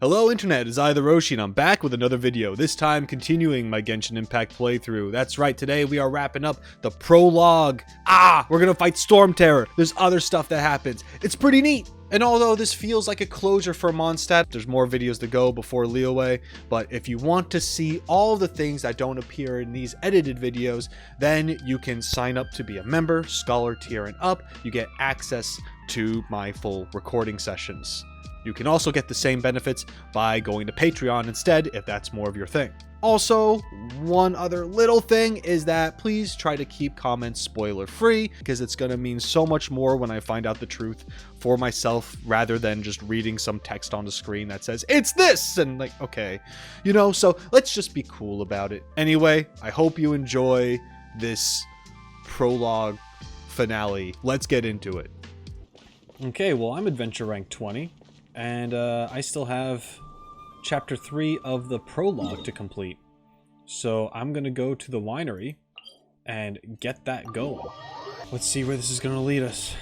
Hello Internet, it's I, TheRoschi, and I'm back with another video, this time continuing my Genshin Impact playthrough. That's right, today we are wrapping up the prologue. We're gonna fight Stormterror. There's other stuff that happens. It's pretty neat. And although this feels like a closure for Mondstadt, there's more videos to go before Liyue. But if you want to see all the things that don't appear in these edited videos, then you can sign up to be a member, Scholar tier and up. You get access to my full recording sessions. You can also get the same benefits by going to Patreon instead, if that's more of your thing. Also, one other little thing is that please try to keep comments spoiler free, because it's going to mean so much more when I find out the truth for myself rather than just reading some text on the screen that says, it's this! And like, okay, you know, so let's just be cool about it. Anyway, I hope you enjoy this prologue finale. Let's get into it. Okay, well, I'm adventure rank 20. And I still have chapter 3 of the prologue to complete. So I'm going to go to the winery and get that going. Let's see where this is going to lead us.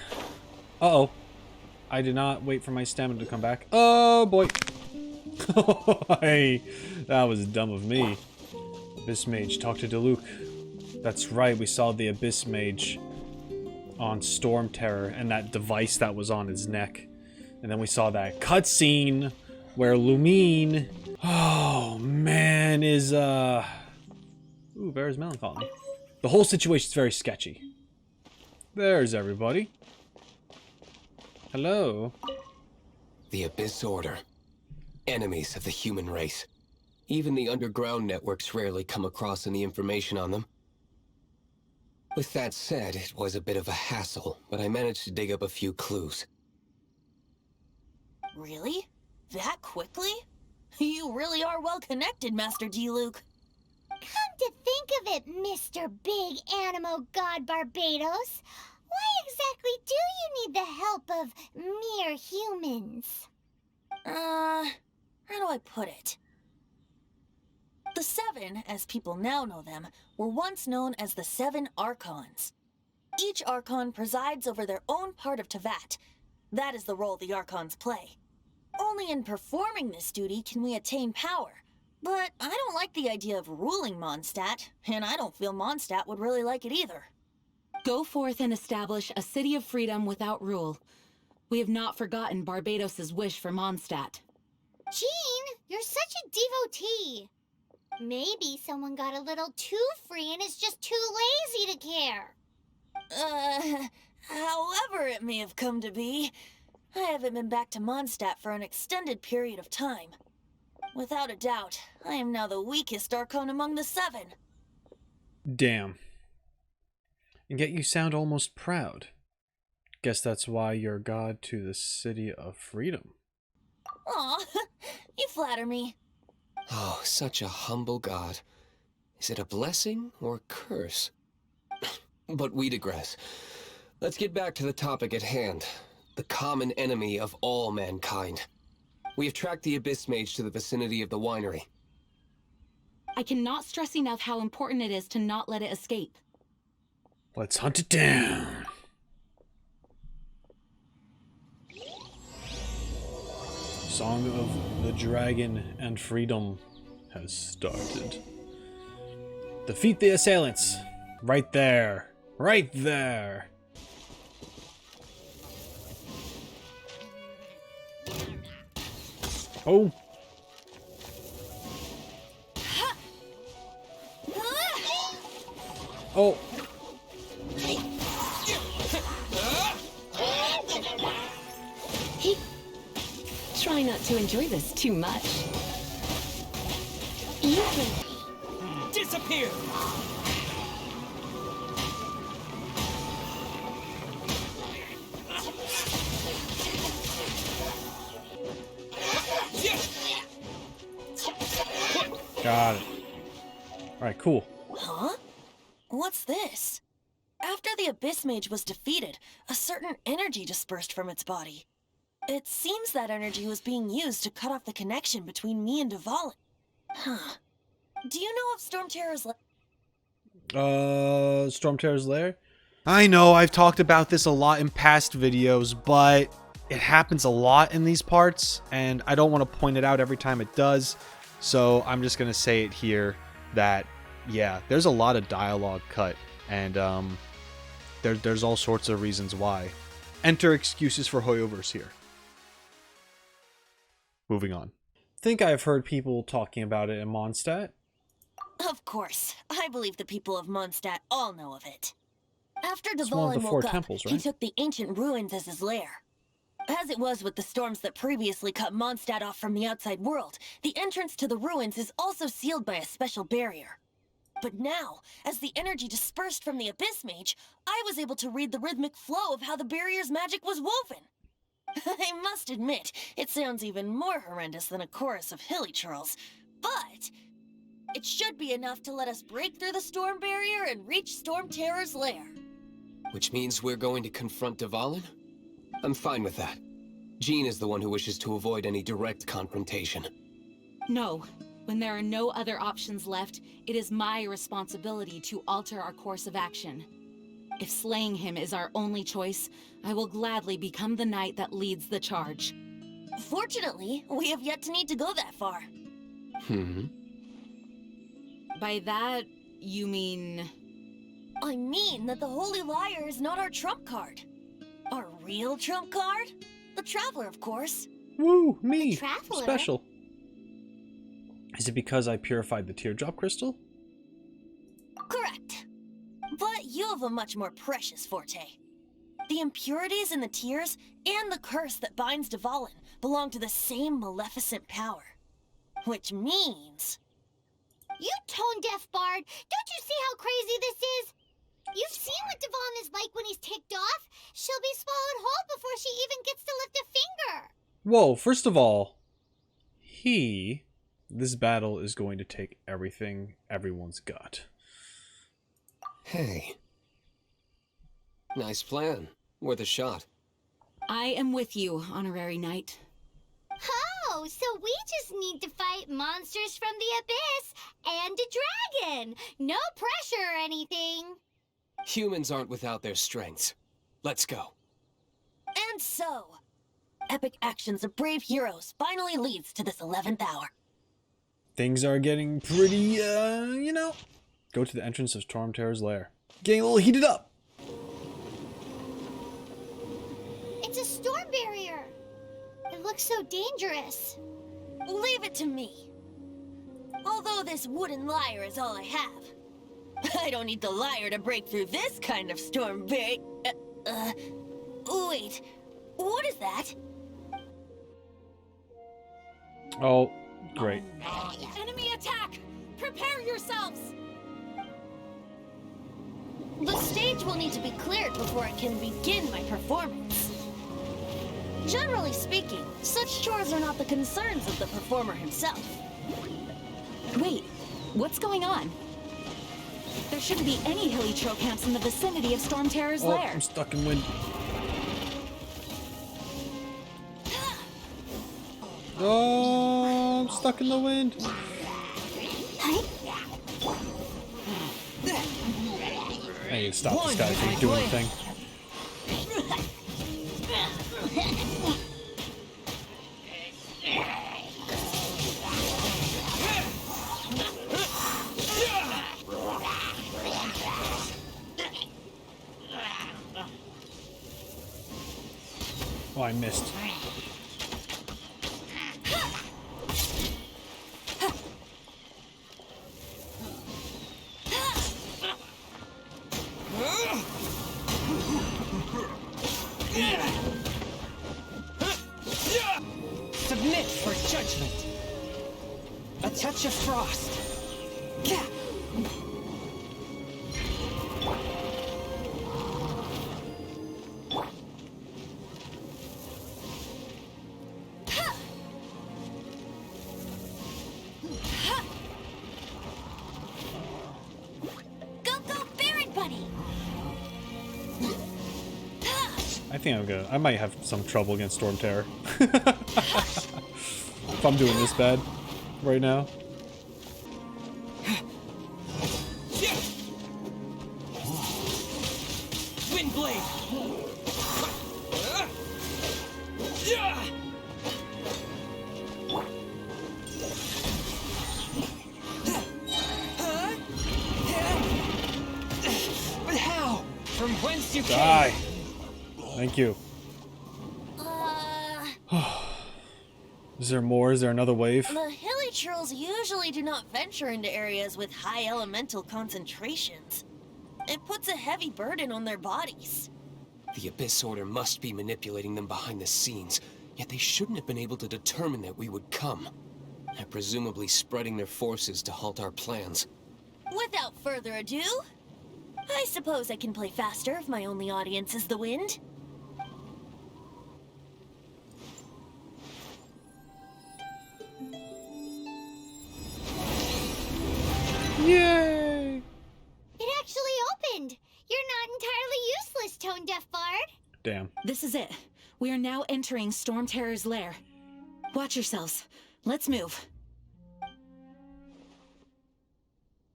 Uh-oh. I did not wait for my stamina to come back. Oh, boy. Hey, that was dumb of me. Abyss Mage, talk to Diluc. That's right, we saw the Abyss Mage on Stormterror and that device that was on his neck. And then we saw that cutscene where Lumine, oh man, is ooh, Vera's melancholy. The whole situation's very sketchy. There's everybody. Hello. The Abyss Order. Enemies of the human race. Even the underground networks rarely come across any information on them. With that said, it was a bit of a hassle, but I managed to dig up a few clues. Really? That quickly? You really are well connected, Master Diluc. Come to think of it, Mr. Big Animo God Barbados, why exactly do you need the help of mere humans? How do I put it? The Seven, as people now know them, were once known as the Seven Archons. Each Archon presides over their own part of Teyvat. That is the role the Archons play. Only in performing this duty can we attain power. But I don't like the idea of ruling Mondstadt, and I don't feel Mondstadt would really like it either. Go forth and establish a city of freedom without rule. We have not forgotten Barbados's wish for Mondstadt. Jean, you're such a devotee. Maybe someone got a little too free and is just too lazy to care. However it may have come to be, I haven't been back to Mondstadt for an extended period of time. Without a doubt, I am now the weakest Archon among the Seven. Damn. And yet you sound almost proud. Guess that's why you're god to the City of Freedom. Aw, you flatter me. Oh, such a humble god. Is it a blessing or a curse? But we digress. Let's get back to the topic at hand. The common enemy of all mankind. We have tracked the Abyss Mage to the vicinity of the winery. I cannot stress enough how important it is to not let it escape. Let's hunt it down. Song of the Dragon and Freedom has started. Defeat the assailants. Right there. Right there. Oh. Oh. Try not to enjoy this too much. You can Disappear! Got it. Alright, cool. Huh? What's this? After the Abyss Mage was defeated, a certain energy dispersed from its body. It seems that energy was being used to cut off the connection between me and Dvalin. Huh. Do you know of Stormterror's Stormterror's lair? I know, I've talked about this a lot in past videos, but it happens a lot in these parts, and I don't want to point it out every time it does. So I'm just going to say it here that, yeah, there's a lot of dialogue cut, and there's all sorts of reasons why. Enter excuses for Hoyoverse here. Moving on. Think I've heard people talking about it in Mondstadt. Of course. I believe the people of Mondstadt all know of it. After It's one of Dvalin the four woke up, temples, he right? took the ancient ruins as his lair. As it was with the storms that previously cut Mondstadt off from the outside world, the entrance to the ruins is also sealed by a special barrier. But now, as the energy dispersed from the Abyss Mage, I was able to read the rhythmic flow of how the barrier's magic was woven. I must admit, it sounds even more horrendous than a chorus of hilly churls, but it should be enough to let us break through the storm barrier and reach Stormterror's lair. Which means we're going to confront Dvalin? I'm fine with that. Jean is the one who wishes to avoid any direct confrontation. No. When there are no other options left, it is my responsibility to alter our course of action. If slaying him is our only choice, I will gladly become the knight that leads the charge. Fortunately, we have yet to need to go that far. By that, you mean... I mean that the Holy Liar is not our trump card. Our real trump card? The Traveler, of course. Woo, me! The Traveler? Special. Is it because I purified the teardrop crystal? Correct. But you have a much more precious forte. The impurities in the tears and the curse that binds Dvalin belong to the same maleficent power. Which means... You tone-deaf bard! Don't you see how crazy this is? You've seen what Dvalin is like when he's ticked off. She'll be swallowed whole before she even gets to lift a finger. Whoa, first of all, this battle is going to take everything everyone's got. Hey. Nice plan. Worth a shot. I am with you, Honorary Knight. Oh, so we just need to fight monsters from the abyss and a dragon. No pressure or anything. Humans aren't without their strengths. Let's go. And so, epic actions of brave heroes finally leads to this 11th hour. Things are getting pretty, Go to the entrance of Stormterror's lair. Getting a little heated up. It's a storm barrier. It looks so dangerous. Leave it to me. Although this wooden lyre is all I have, I don't need the lyre to break through this kind of storm barrier. Wait, what is that? Oh, great. Enemy attack! Prepare yourselves! The stage will need to be cleared before I can begin my performance. Generally speaking, such chores are not the concerns of the performer himself. Wait, what's going on? There shouldn't be any hilly troll camps in the vicinity of Stormterror's lair. I'm stuck in wind. Oh, I'm stuck in the wind. I need to stop this guy from doing the thing. Oh, I missed. Submit for judgment. A touch of frost. I might have some trouble against Stormterror. If I'm doing this bad right now. Windblade. whence you Die. came. Thank you. Uh, Is there more? Is there another wave? the hilly trolls usually do not venture into areas with high elemental concentrations. It puts a heavy burden on their bodies. The Abyss Order must be manipulating them behind the scenes, yet they shouldn't have been able to determine that we would come. They're presumably spreading their forces to halt our plans. Without further ado, I suppose I can play faster if my only audience is the wind. Yay! It actually opened! You're not entirely useless, Tone Deaf Bard. Damn. This is it. We are now entering Stormterror's lair. Watch yourselves. Let's move.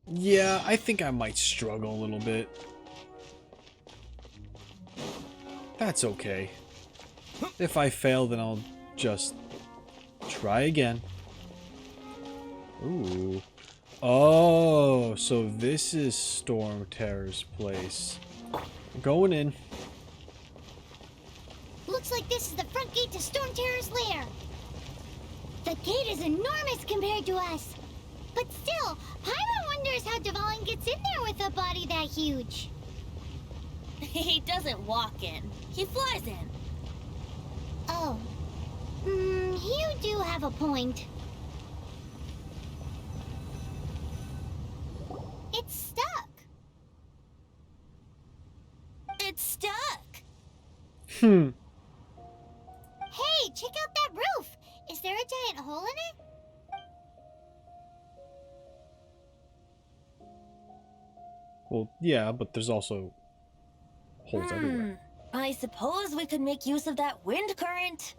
Yeah, I think I might struggle a little bit. That's okay. If I fail, then I'll just try again. Ooh. Oh, so this is Stormterror's place. Going in. Looks like this is the front gate to Stormterror's lair. The gate is enormous compared to us. But still, Paimon wonders how Dvalin gets in there with a body that huge. He doesn't walk in, he flies in. Oh. You do have a point. It's stuck. It's stuck. Hmm. Hey, check out that roof. Is there a giant hole in it? Well, yeah, but there's also holes everywhere. I suppose we could make use of that wind current.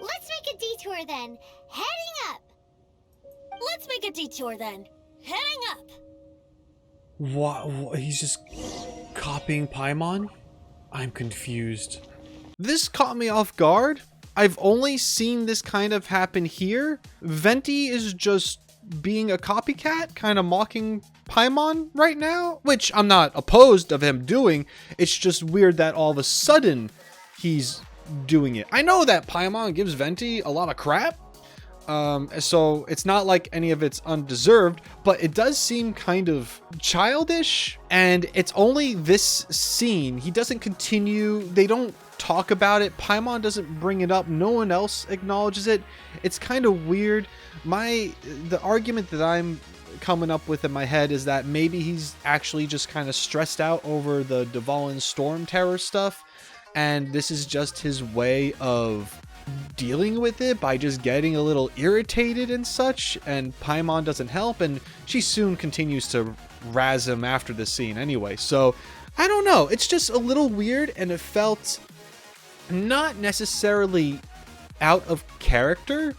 Let's make a detour then. Heading up. Let's make a detour then. Heading up. What? He's just copying Paimon? I'm confused. This caught me off guard. I've only seen this kind of happen here. Venti is just being a copycat, kind of mocking Paimon right now, which I'm not opposed of him doing. It's just weird that all of a sudden he's doing it. I know that Paimon gives Venti a lot of crap, so it's not like any of it's undeserved, but it does seem kind of childish, and it's only this scene. He doesn't continue, they don't talk about it, Paimon doesn't bring it up, no one else acknowledges it. It's kind of weird. The argument that I'm coming up with in my head is that maybe he's actually just kind of stressed out over the Dvalin Stormterror stuff, and this is just his way of dealing with it by just getting a little irritated and such, and Paimon doesn't help, and she soon continues to razz him after the scene anyway. So I don't know, it's just a little weird, and it felt not necessarily out of character,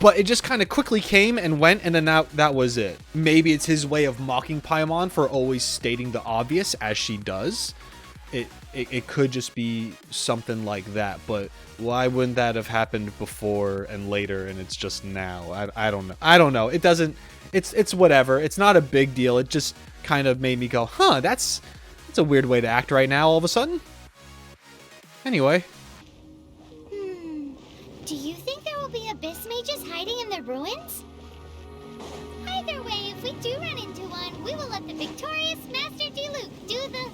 but it just kind of quickly came and went, and then that was it. Maybe it's his way of mocking Paimon for always stating the obvious, as she does. It could just be something like that, but why wouldn't that have happened before and later, and it's just now? I don't know. I don't know. It doesn't. It's whatever. It's not a big deal. It just kind of made me go, huh? That's a weird way to act right now. All of a sudden. Anyway. Do you think there will be abyss mages hiding in the ruins? Either way, if we do run into one, we will let the victorious Master D-Luke do the...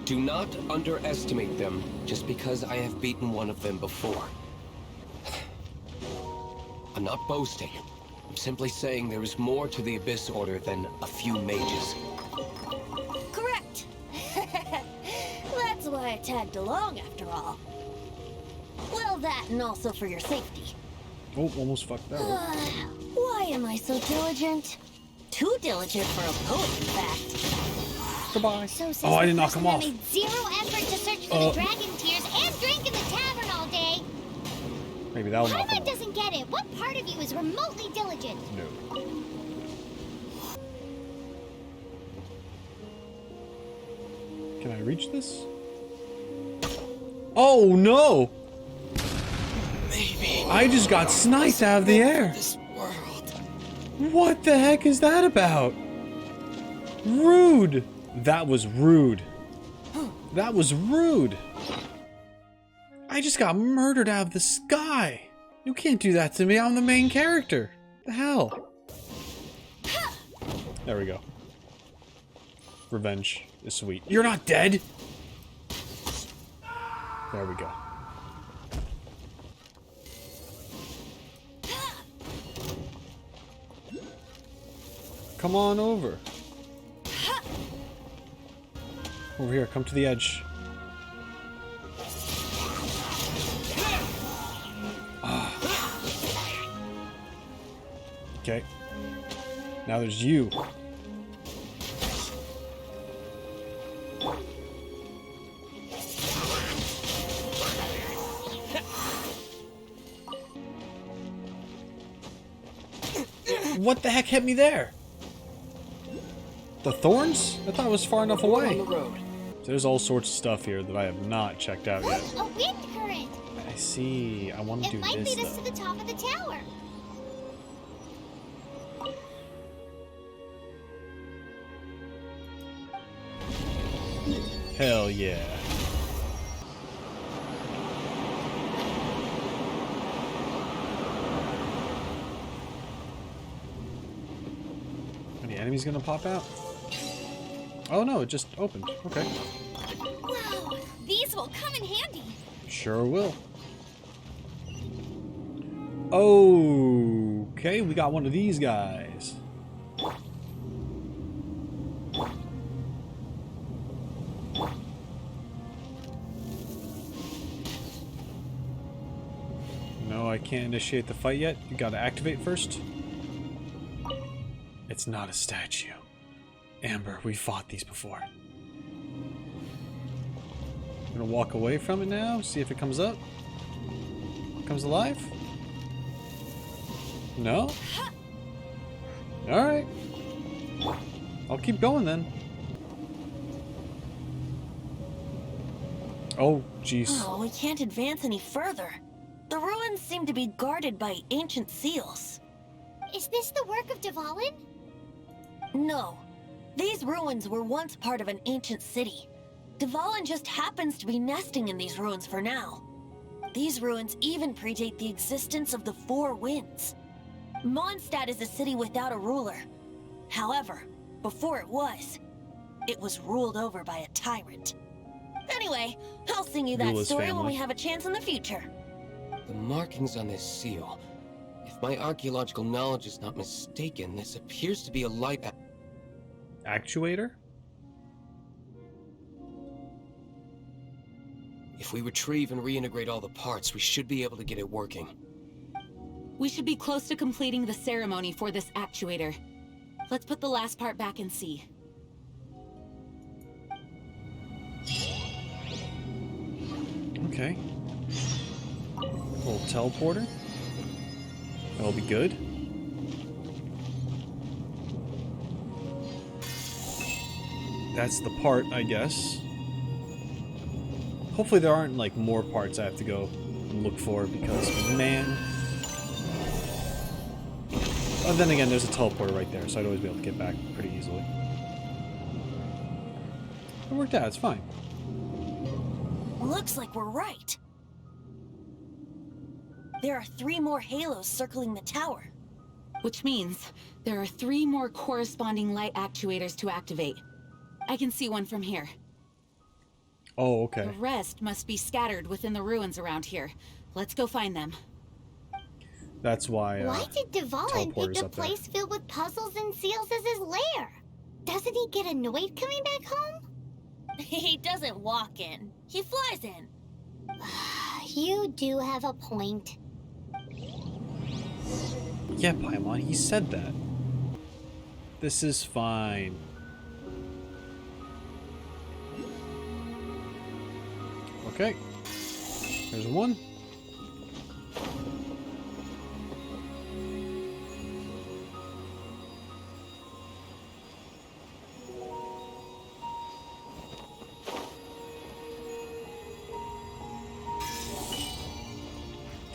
Do not underestimate them just because I have beaten one of them before. I'm not boasting. I'm simply saying there is more to the Abyss Order than a few mages. Correct. That's why I tagged along after all. Well, that and also for your safety. Oh, almost fucked that up. Why am I so diligent? Too diligent for a poet, in fact. Goodbye. So says Oh, I the didn't knock person him that off. made zero effort to search for the dragon tears and drink in the tavern all day. Maybe that'll knock him Paimon off. doesn't get it. What part of you is remotely diligent? No. Can I reach this? Oh no! Maybe I just got sniped out of the air. this world. What the heck is that about? Rude. That was rude. That was rude. I just got murdered out of the sky. You can't do that to me. I'm the main character. The hell? There we go. Revenge is sweet. You're not dead. There we go. Come on over. Over here, come to the edge. Okay. Now there's you. What the heck hit me there? The thorns? I thought it was far enough away. On the road. There's all sorts of stuff here that I have not checked out yet. A wind current. I see. I want to do It might this lead us though. to the top of the tower. Hell yeah. Any enemies gonna pop out? Oh no, it just opened. Okay. Wow, these will come in handy. Sure will. Okay, we got one of these guys. No, I can't initiate the fight yet. You gotta activate first. It's not a statue. Amber, we fought these before. I'm gonna walk away from it now, see if it comes up. Comes alive? No? Alright. I'll keep going then. Oh, jeez. Oh, we can't advance any further. The ruins seem to be guarded by ancient seals. Is this the work of Dvalin? No. These ruins were once part of an ancient city. Dvalin just happens to be nesting in these ruins for now. These ruins even predate the existence of the Four Winds. Mondstadt is a city without a ruler. However, before it was ruled over by a tyrant. Anyway, I'll sing you that Rule his story when family. we have a chance in the future. The markings on this seal. If my archaeological knowledge is not mistaken, this appears to be a light. Actuator? If we retrieve and reintegrate all the parts, we should be able to get it working. We should be close to completing the ceremony for this actuator. Let's put the last part back and see. Okay. Little teleporter. That'll be good. That's the part, I guess. Hopefully there aren't like more parts I have to go and look for because, man. Oh, then again, there's a teleporter right there, so I'd always be able to get back pretty easily. It worked out, it's fine. Looks like we're right. There are 3 more halos circling the tower. Which means there are 3 more corresponding light actuators to activate. I can see one from here. Oh, okay. The rest must be scattered within the ruins around here. Let's go find them. That's why, Why did Dvalin teleporter's pick a up there. place filled with puzzles and seals as his lair? Doesn't he get annoyed coming back home? He doesn't walk in. He flies in. You do have a point. Yeah, Paimon, he said that. This is fine. Okay. There's one.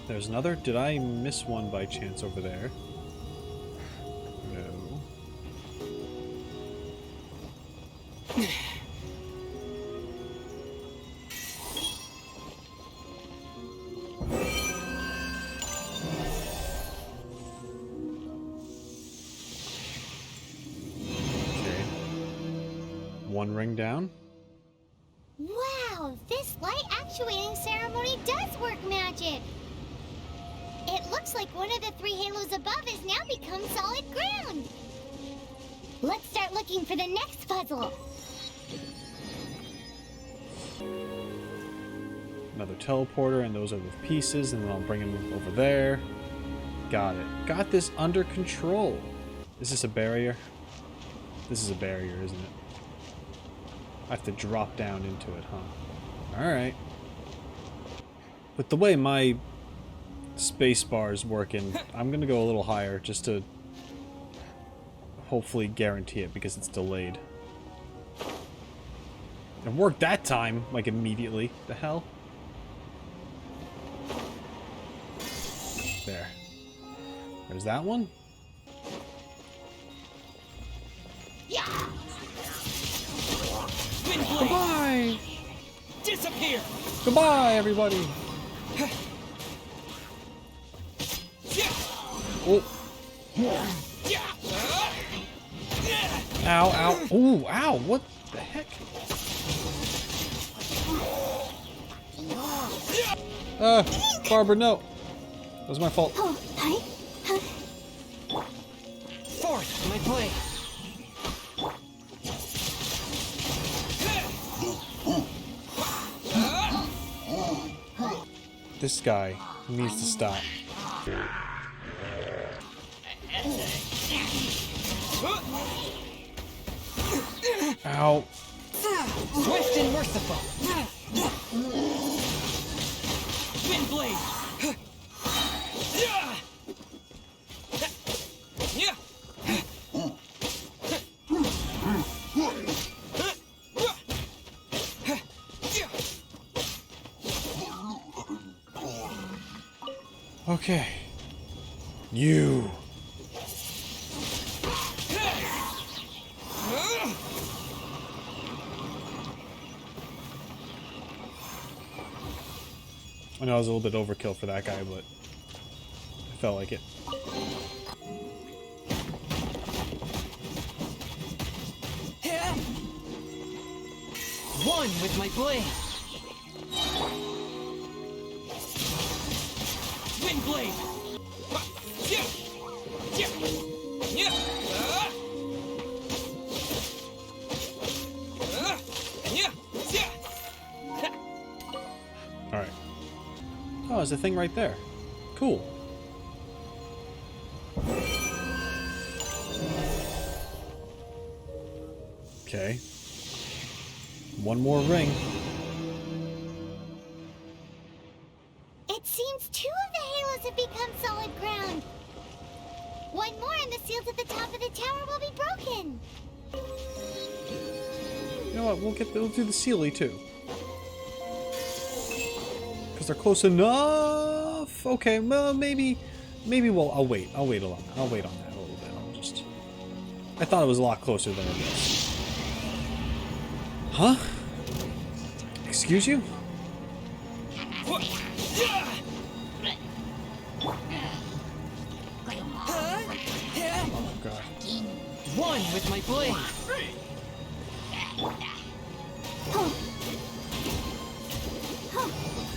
There's another. Did I miss one by chance over there? No. one ring down. Wow, this light actuating ceremony does work magic. It looks like one of the 3 halos above has now become solid ground. Let's start looking for the next puzzle. Another teleporter, and those are the pieces, and then I'll bring him over there. Got it. Got this under control. Is this a barrier? This is a barrier, isn't it? I have to drop down into it, huh? Alright. With the way my space bar is working, I'm gonna go a little higher just to hopefully guarantee it because it's delayed. It worked that time, like immediately. The hell? There. There's that one. Goodbye! Disappear! Goodbye, everybody! Oh. Ow, ow. Ooh, ow, what the heck? Barbara, no. That was my fault. Fourth, my blade. This guy needs to stop. Ow. Swift and merciful. Wind blade. Okay. You. I know I was a little bit overkill for that guy, but I felt like it. One with my blade. Wind blade. All right. Oh, there's a thing right there. Cool. Okay. One more ring. It seems 2 of the halos have become solid ground. One more and the seals at the top of the tower will be broken. You know what? We'll do the Sealy too. Because they're close enough. Okay, well maybe I'll wait. I'll wait on that a little bit. I thought it was a lot closer than it is. Huh? Excuse you? Oh God. One with my blade.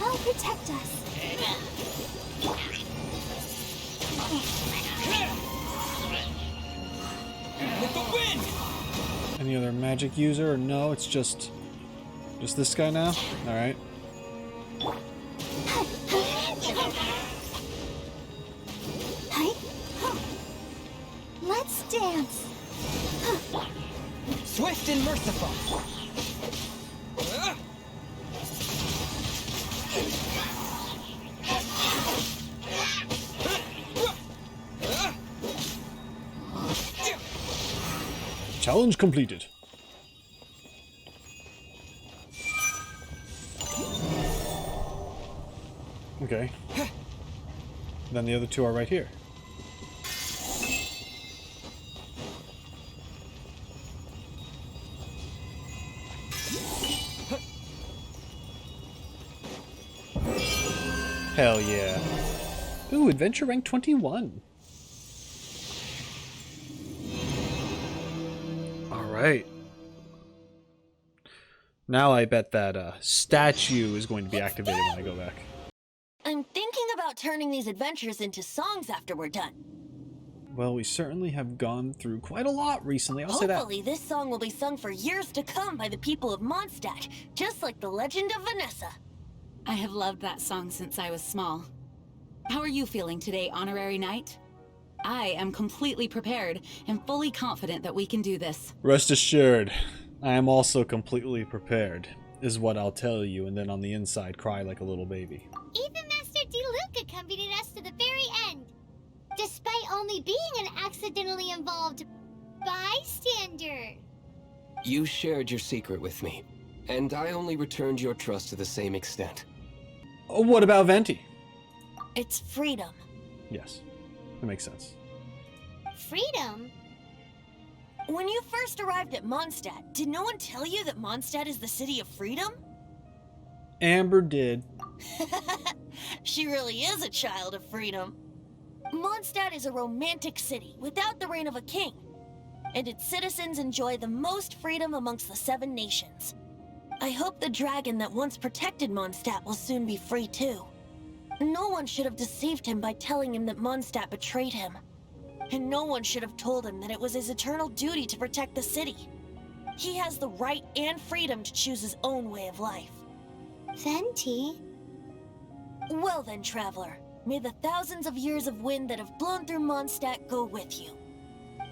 I'll protect us. With the wind. Any other magic user? Or no, it's just this guy now? Alright. Let's dance. Swift and merciful. Challenge completed. Okay. Then the other 2 are right here. Hell yeah. Ooh, adventure rank 21. Alright. Now I bet that statue is going to be activated when I go back. I'm thinking about turning these adventures into songs after we're done. Well, we certainly have gone through quite a lot recently, I'll say that. Hopefully this song will be sung for years to come by the people of Mondstadt, just like the legend of Vanessa. I have loved that song since I was small. How are you feeling today, Honorary Knight? I am completely prepared and fully confident that we can do this. Rest assured, I am also completely prepared, is what I'll tell you, and then on the inside cry like a little baby. Even Master D. accompanied us to the very end, despite only being an accidentally involved bystander. You shared your secret with me, and I only returned your trust to the same extent. Oh, what about Venti? It's freedom. Yes, that makes sense. Freedom? When you first arrived at Mondstadt, did no one tell you that Mondstadt is the city of freedom? Amber did. She really is a child of freedom. Mondstadt is a romantic city without the reign of a king, and its citizens enjoy the most freedom amongst the 7 nations. I hope the dragon that once protected Mondstadt will soon be free too. No one should have deceived him by telling him that Mondstadt betrayed him. And no one should have told him that it was his eternal duty to protect the city. He has the right and freedom to choose his own way of life. Venti? Well then, traveler, may the thousands of years of wind that have blown through Mondstadt go with you.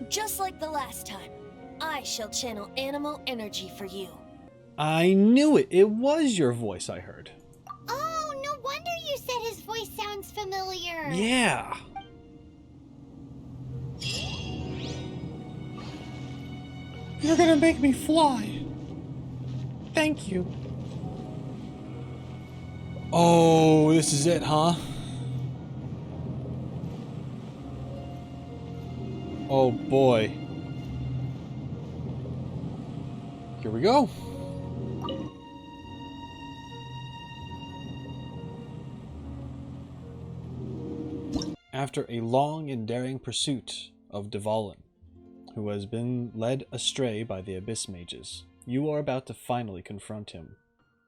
Just like the last time, I shall channel animal energy for you. I knew it. It was your voice I heard. Oh, no wonder you said his voice sounds familiar. Yeah. You're gonna make me fly. Thank you. Oh, this is it, huh? Oh boy. Here we go. After a long and daring pursuit of Dvalin, who has been led astray by the Abyss Mages, you are about to finally confront him,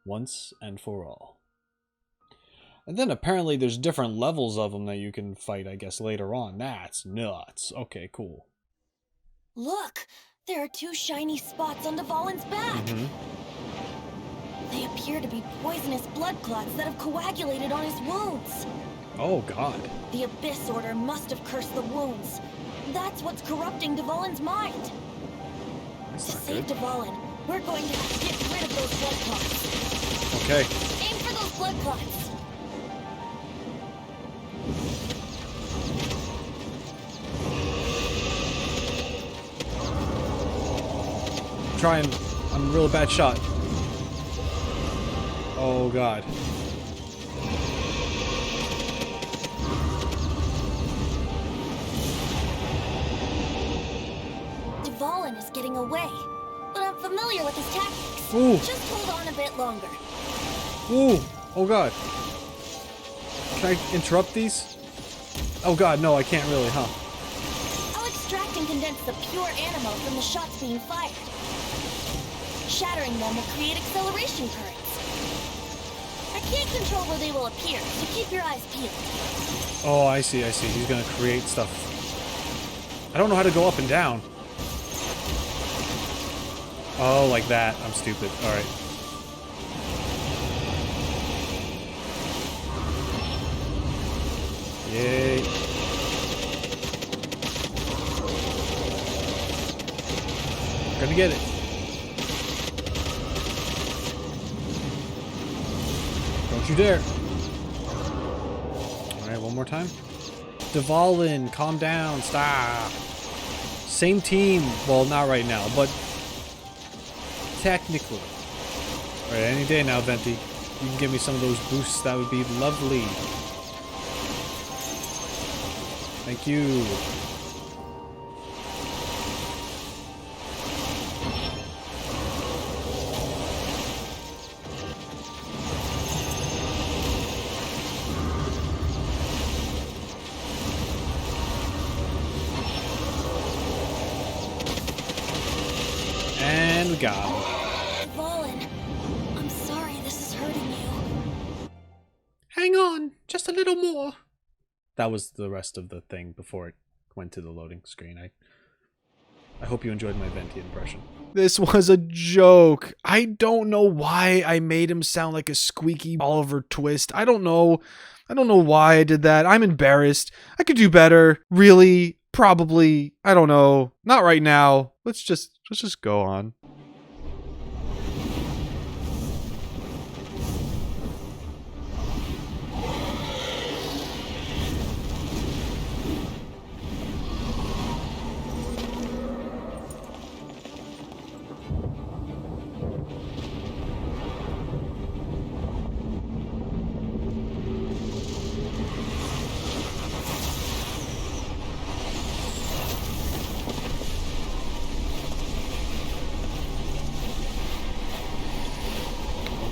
once and for all. And then apparently there's different levels of them that you can fight, I guess, later on. That's nuts. Okay, cool. Look! There are 2 shiny spots on Dvalin's back! They appear to be poisonous blood clots that have coagulated on his wounds. Oh, God. The Abyss Order must have cursed the wounds. That's what's corrupting Dvalin's mind. That's To not save good. Dvalin, we're going to have to get rid of those blood clots. Okay. Aim for those blood clots. Trying. I'm a real bad shot. Oh, God. Dvalin is getting away, but I'm familiar with his tactics. Ooh. Just hold on a bit longer. Ooh. Oh, God. Can I interrupt these? Oh, God, no, I can't really, huh? I'll extract and condense the pure animo from the shots being fired. Shattering them will create acceleration currents. I can't control where they will appear, so keep your eyes peeled. Oh, I see, I see. He's gonna create stuff. I don't know how to go up and down. Oh, like that. I'm stupid. Alright. Yay. Gonna get it. Don't you dare. Alright, one more time. Dvalin, calm down, stop. Same team. Well, not right now, but technically. Alright, any day now, Venti. You can give me some of those boosts, that would be lovely. Thank you. And we got him. Dvalin, Just a little more. That was the rest of the thing before it went to the loading screen. I hope you enjoyed my Venti impression. This was a joke. I don't know why I made him sound like a squeaky Oliver Twist. I don't know why I did that. I'm embarrassed. I could do better. Really? Probably. I don't know. Not right now. Let's just go on.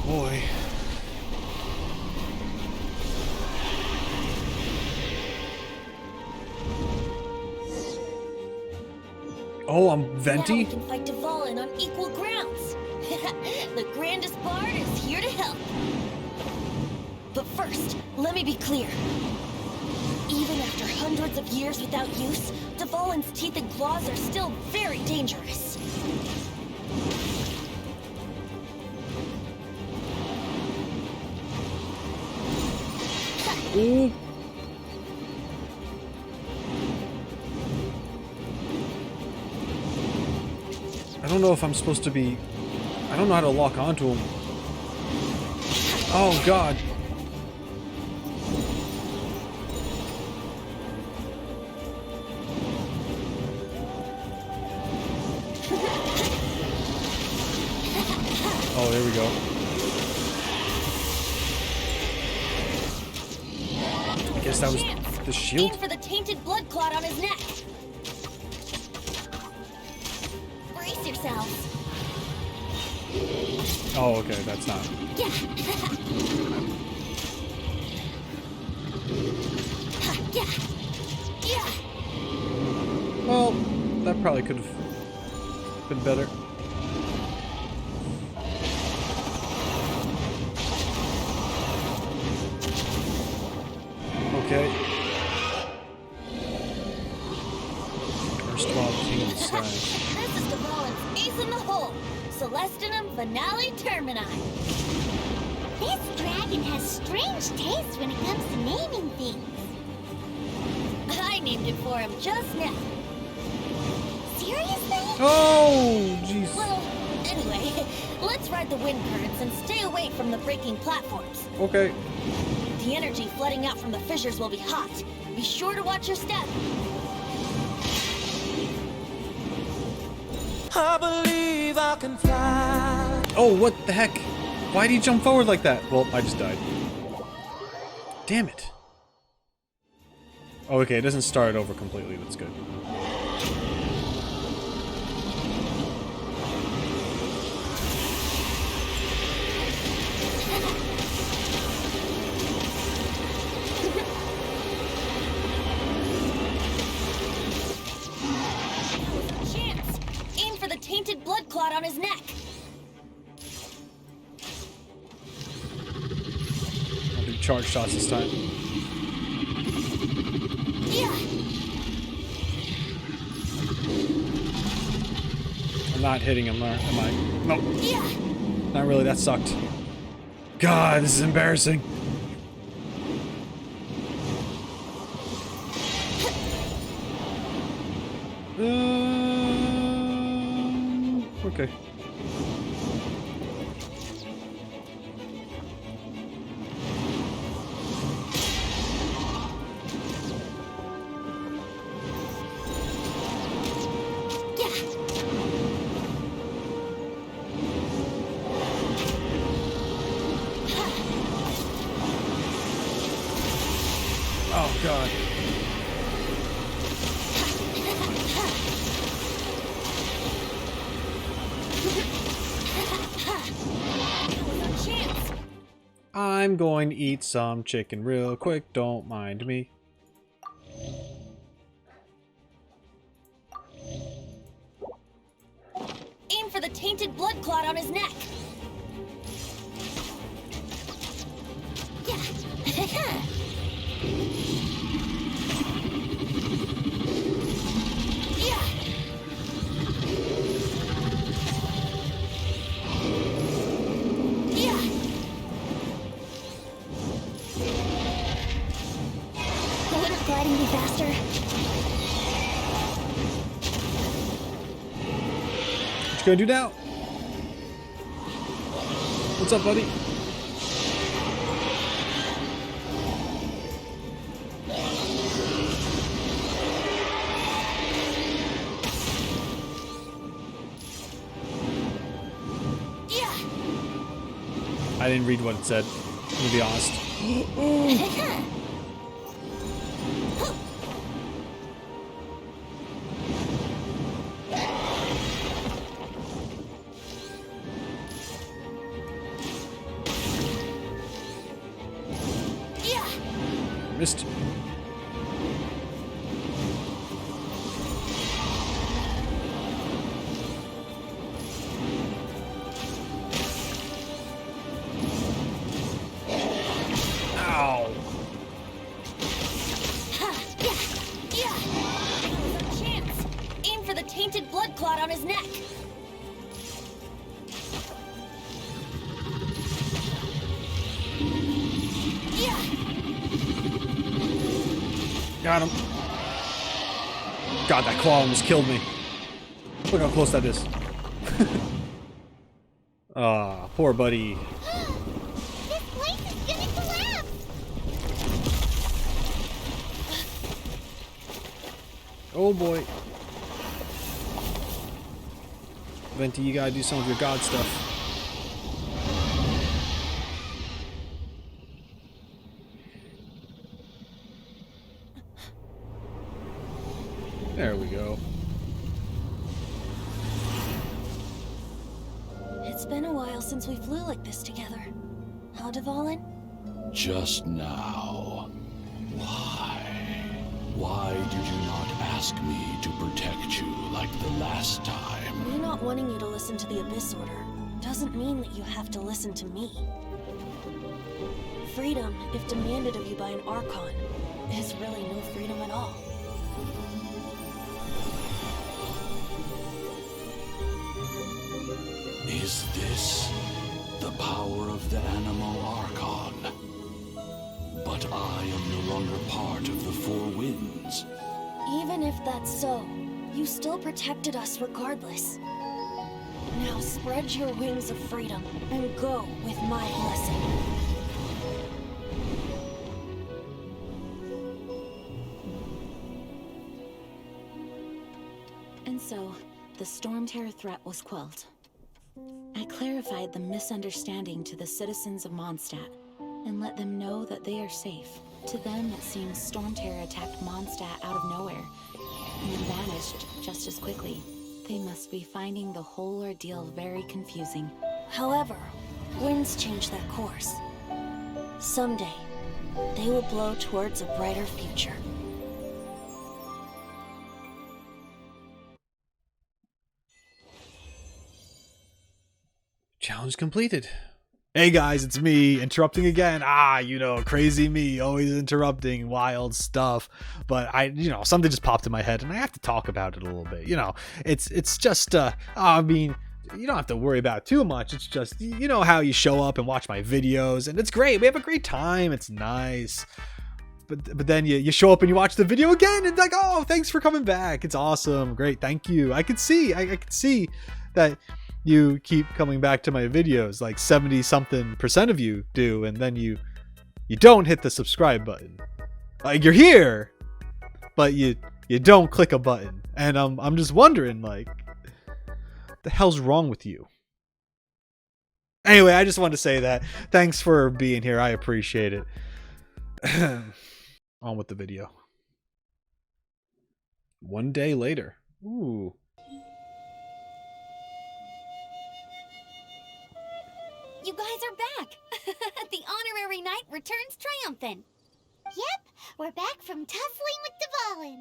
Boy. Oh, I'm Venti? Now we can fight Dvalin on equal grounds. The grandest bard is here to help. But first, let me be clear. Even after hundreds of years without use, Dvalin's teeth and claws are still very dangerous. Ooh. I don't know if I'm supposed to be... I don't know how to lock onto him. Oh, God. Oh, there we go. I guess that was the shield? Aim for the tainted blood clot on his neck. Brace yourselves. Oh, okay, that's not... Well, that probably could have been better. Okay. First wild king of the sky. This is Dvalin's ace in the hole. Celestinum Finale Termini. This dragon has strange taste when it comes to naming things. I named it for him just now. Seriously? Oh, jeez. Well, anyway, let's ride the wind currents and stay away from the breaking platforms. Okay. The energy flooding out from the fissures will be hot. Be sure to watch your step. I believe I can fly. Oh, what the heck? Why did he jump forward like that? Well, I just died. Damn it. Oh, okay, it doesn't start over completely. That's good. Chance! Aim for the tainted blood clot on his neck. I'll do charge shots this time. Yeah. I'm not hitting him, am I? Nope. Yeah. Not really, that sucked. God, this is embarrassing. Okay. Oh, God. Chance! I'm going to eat some chicken real quick. Don't mind me. Aim for the tainted blood clot on his neck. Yeah. Wouldn't gliding be faster? What you gonna do now? What's up, buddy? I didn't read what it said, to be honest. Missed. Ow. Chance. Aim for the tainted blood clot on his neck. Got him. God, that claw almost killed me. Look how close that is. Ah, poor buddy. This place is gonna collapse! Oh boy. Venti, you gotta do some of your god stuff. There we go. It's been a while since we flew like this together. Huh, Dvalin? Just now. Why? Why did you not ask me to protect you like the last time? Me not wanting you to listen to the Abyss Order doesn't mean that you have to listen to me. Freedom, if demanded of you by an Archon, is really no freedom at all. Is this the power of the Animal Archon? But I am no longer part of the Four Winds. Even if that's so, you still protected us regardless. Now spread your wings of freedom and go with my blessing. And so, the Stormterror threat was quelled. I clarified the misunderstanding to the citizens of Mondstadt and let them know that they are safe. To them, it seems Stormterror attacked Mondstadt out of nowhere and then vanished just as quickly. They must be finding the whole ordeal very confusing. However, winds change their course. Someday, they will blow towards a brighter future. Challenge completed. Hey guys, it's me, interrupting again. You know, crazy me, always interrupting wild stuff. But something just popped in my head and I have to talk about it a little bit. It's just, I mean, you don't have to worry about it too much. It's just, you know how you show up and watch my videos and it's great. We have a great time. It's nice. But then you show up and you watch the video again and like, oh, thanks for coming back. It's awesome. Great. Thank you. I could see that you keep coming back to my videos, like 70-something% of you do, and then you don't hit the subscribe button. Like, you're here, but you don't click a button. And I'm just wondering, like, what the hell's wrong with you? Anyway, I just wanted to say that. Thanks for being here. I appreciate it. On with the video. One day later. Ooh. You guys are back! The honorary knight returns triumphant. Yep, we're back from tussling with Dvalin.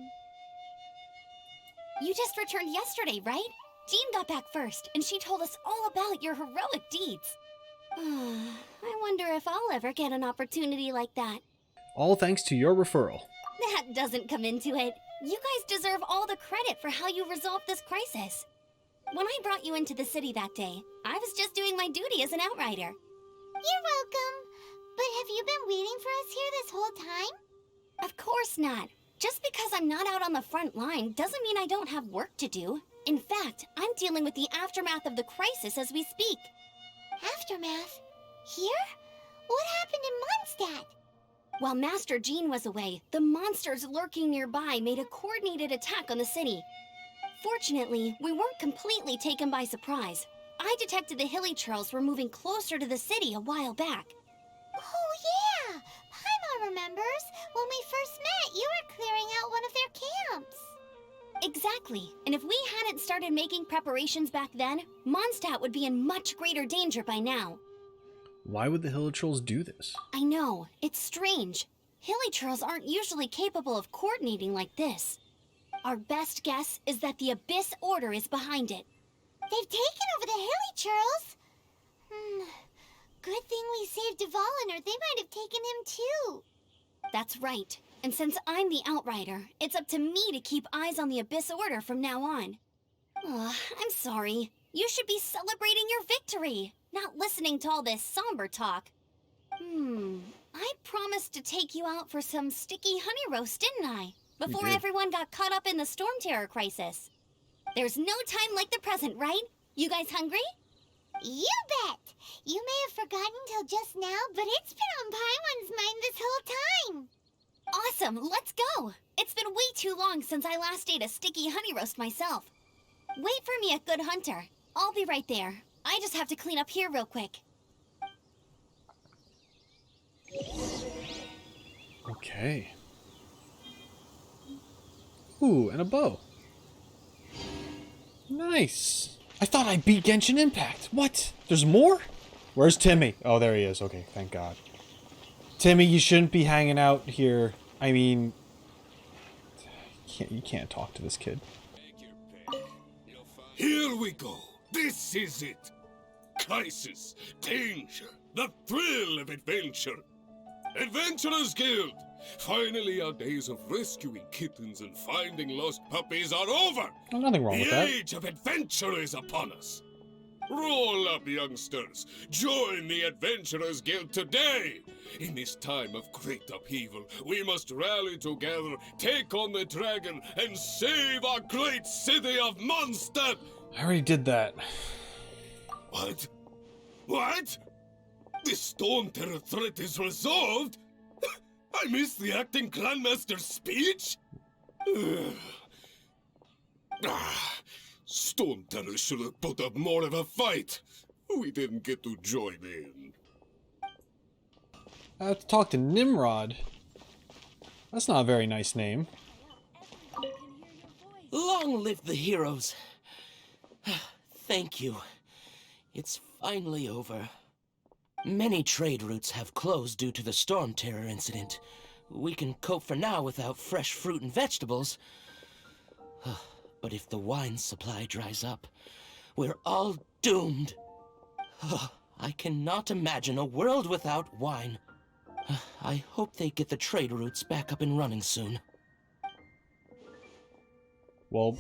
You just returned yesterday, right? Jean got back first, and she told us all about your heroic deeds. I wonder if I'll ever get an opportunity like that. All thanks to your referral. That doesn't come into it. You guys deserve all the credit for how you resolved this crisis. When I brought you into the city that day, I was just doing my duty as an outrider. You're welcome. But have you been waiting for us here this whole time? Of course not. Just because I'm not out on the front line doesn't mean I don't have work to do. In fact, I'm dealing with the aftermath of the crisis as we speak. Aftermath? Here? What happened in Mondstadt? While Master Jean was away, the monsters lurking nearby made a coordinated attack on the city. Fortunately, we weren't completely taken by surprise. I detected the Hilly Churls were moving closer to the city a while back. Oh yeah! Paimon remembers. When we first met, you were clearing out one of their camps. Exactly. And if we hadn't started making preparations back then, Mondstadt would be in much greater danger by now. Why would the Hilichurls do this? I know. It's strange. Hilichurls aren't usually capable of coordinating like this. Our best guess is that the Abyss Order is behind it. They've taken over the Hilichurls? Good thing we saved Dvalin, or they might have taken him too. That's right. And since I'm the Outrider, it's up to me to keep eyes on the Abyss Order from now on. I'm sorry. You should be celebrating your victory, not listening to all this somber talk. I promised to take you out for some sticky honey roast, didn't I? Before everyone got caught up in the Stormterror crisis. There's no time like the present, right? You guys hungry? You bet! You may have forgotten till just now, but it's been on Paimon's mind this whole time. Awesome, let's go! It's been way too long since I last ate a sticky honey roast myself. Wait for me at Good Hunter. I'll be right there. I just have to clean up here real quick. Okay. Ooh, and a bow. Nice. I thought I beat Genshin Impact. What? There's more? Where's Timmy? Oh, there he is. Okay, thank God. Timmy, you shouldn't be hanging out here. I mean, you can't talk to this kid. Here we go. This is it. Crisis, danger, the thrill of adventure. Adventurers Guild. Finally, our days of rescuing kittens and finding lost puppies are over. Oh, nothing wrong with that. The age of adventure is upon us. Roll up, youngsters. Join the Adventurers Guild today. In this time of great upheaval, we must rally together, take on the dragon, and save our great city of Mondstadt. I already did that. What? What? The Stormterror threat is resolved? I missed the acting Grandmaster's speech? Stormterror should have put up more of a fight. We didn't get to join in. I have to talk to Nimrod. That's not a very nice name. Long live the heroes. Thank you. It's finally over. Many trade routes have closed due to the Stormterror incident. We can cope for now without fresh fruit and vegetables. But if the wine supply dries up, we're all doomed. I cannot imagine a world without wine. I hope they get the trade routes back up and running soon. Well,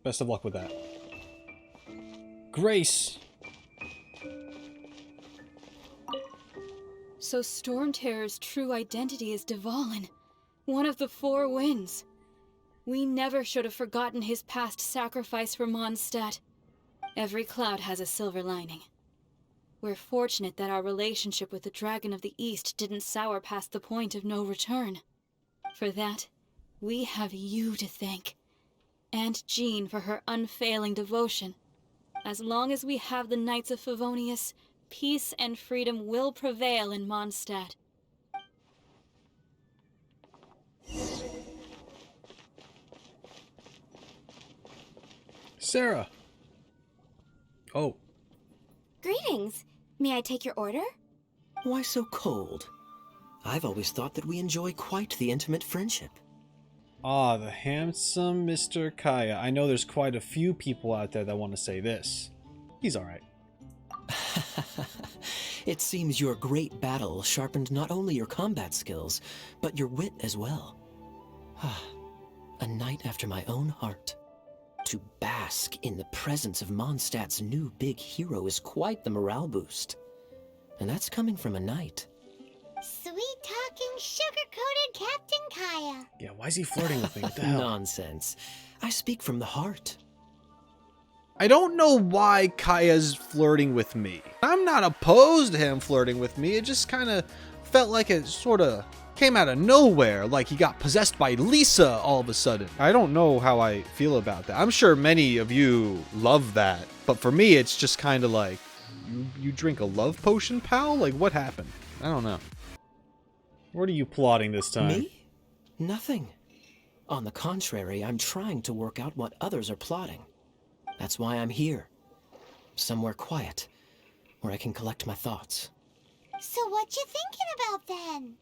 best of luck with that. Grace! So Stormterror's true identity is Dvalin, one of the Four Winds. We never should have forgotten his past sacrifice for Mondstadt. Every cloud has a silver lining. We're fortunate that our relationship with the Dragon of the East didn't sour past the point of no return. For that, we have you to thank. And Jean for her unfailing devotion. As long as we have the Knights of Favonius, peace and freedom will prevail in Mondstadt. Sarah! Oh. Greetings. May I take your order? Why so cold? I've always thought that we enjoy quite the intimate friendship. Ah, the handsome Mr. Kaeya. I know there's quite a few people out there that want to say this. He's alright. It seems your great battle sharpened not only your combat skills, but your wit as well. A knight after my own heart. To bask in the presence of Mondstadt's new big hero is quite the morale boost. And that's coming from a knight. Sweet-talking, sugar-coated Captain Kaeya. Yeah, why is he flirting with me? What the hell? Nonsense. I speak from the heart. I don't know why Kaeya's flirting with me. I'm not opposed to him flirting with me. It just kind of felt like it sort of came out of nowhere, like he got possessed by Lisa all of a sudden. I don't know how I feel about that. I'm sure many of you love that, but for me, it's just kind of like, you drink a love potion, pal? Like, what happened? I don't know. What are you plotting this time? Me? Nothing. On the contrary, I'm trying to work out what others are plotting. That's why I'm here. Somewhere quiet, where I can collect my thoughts. So what you thinking about then?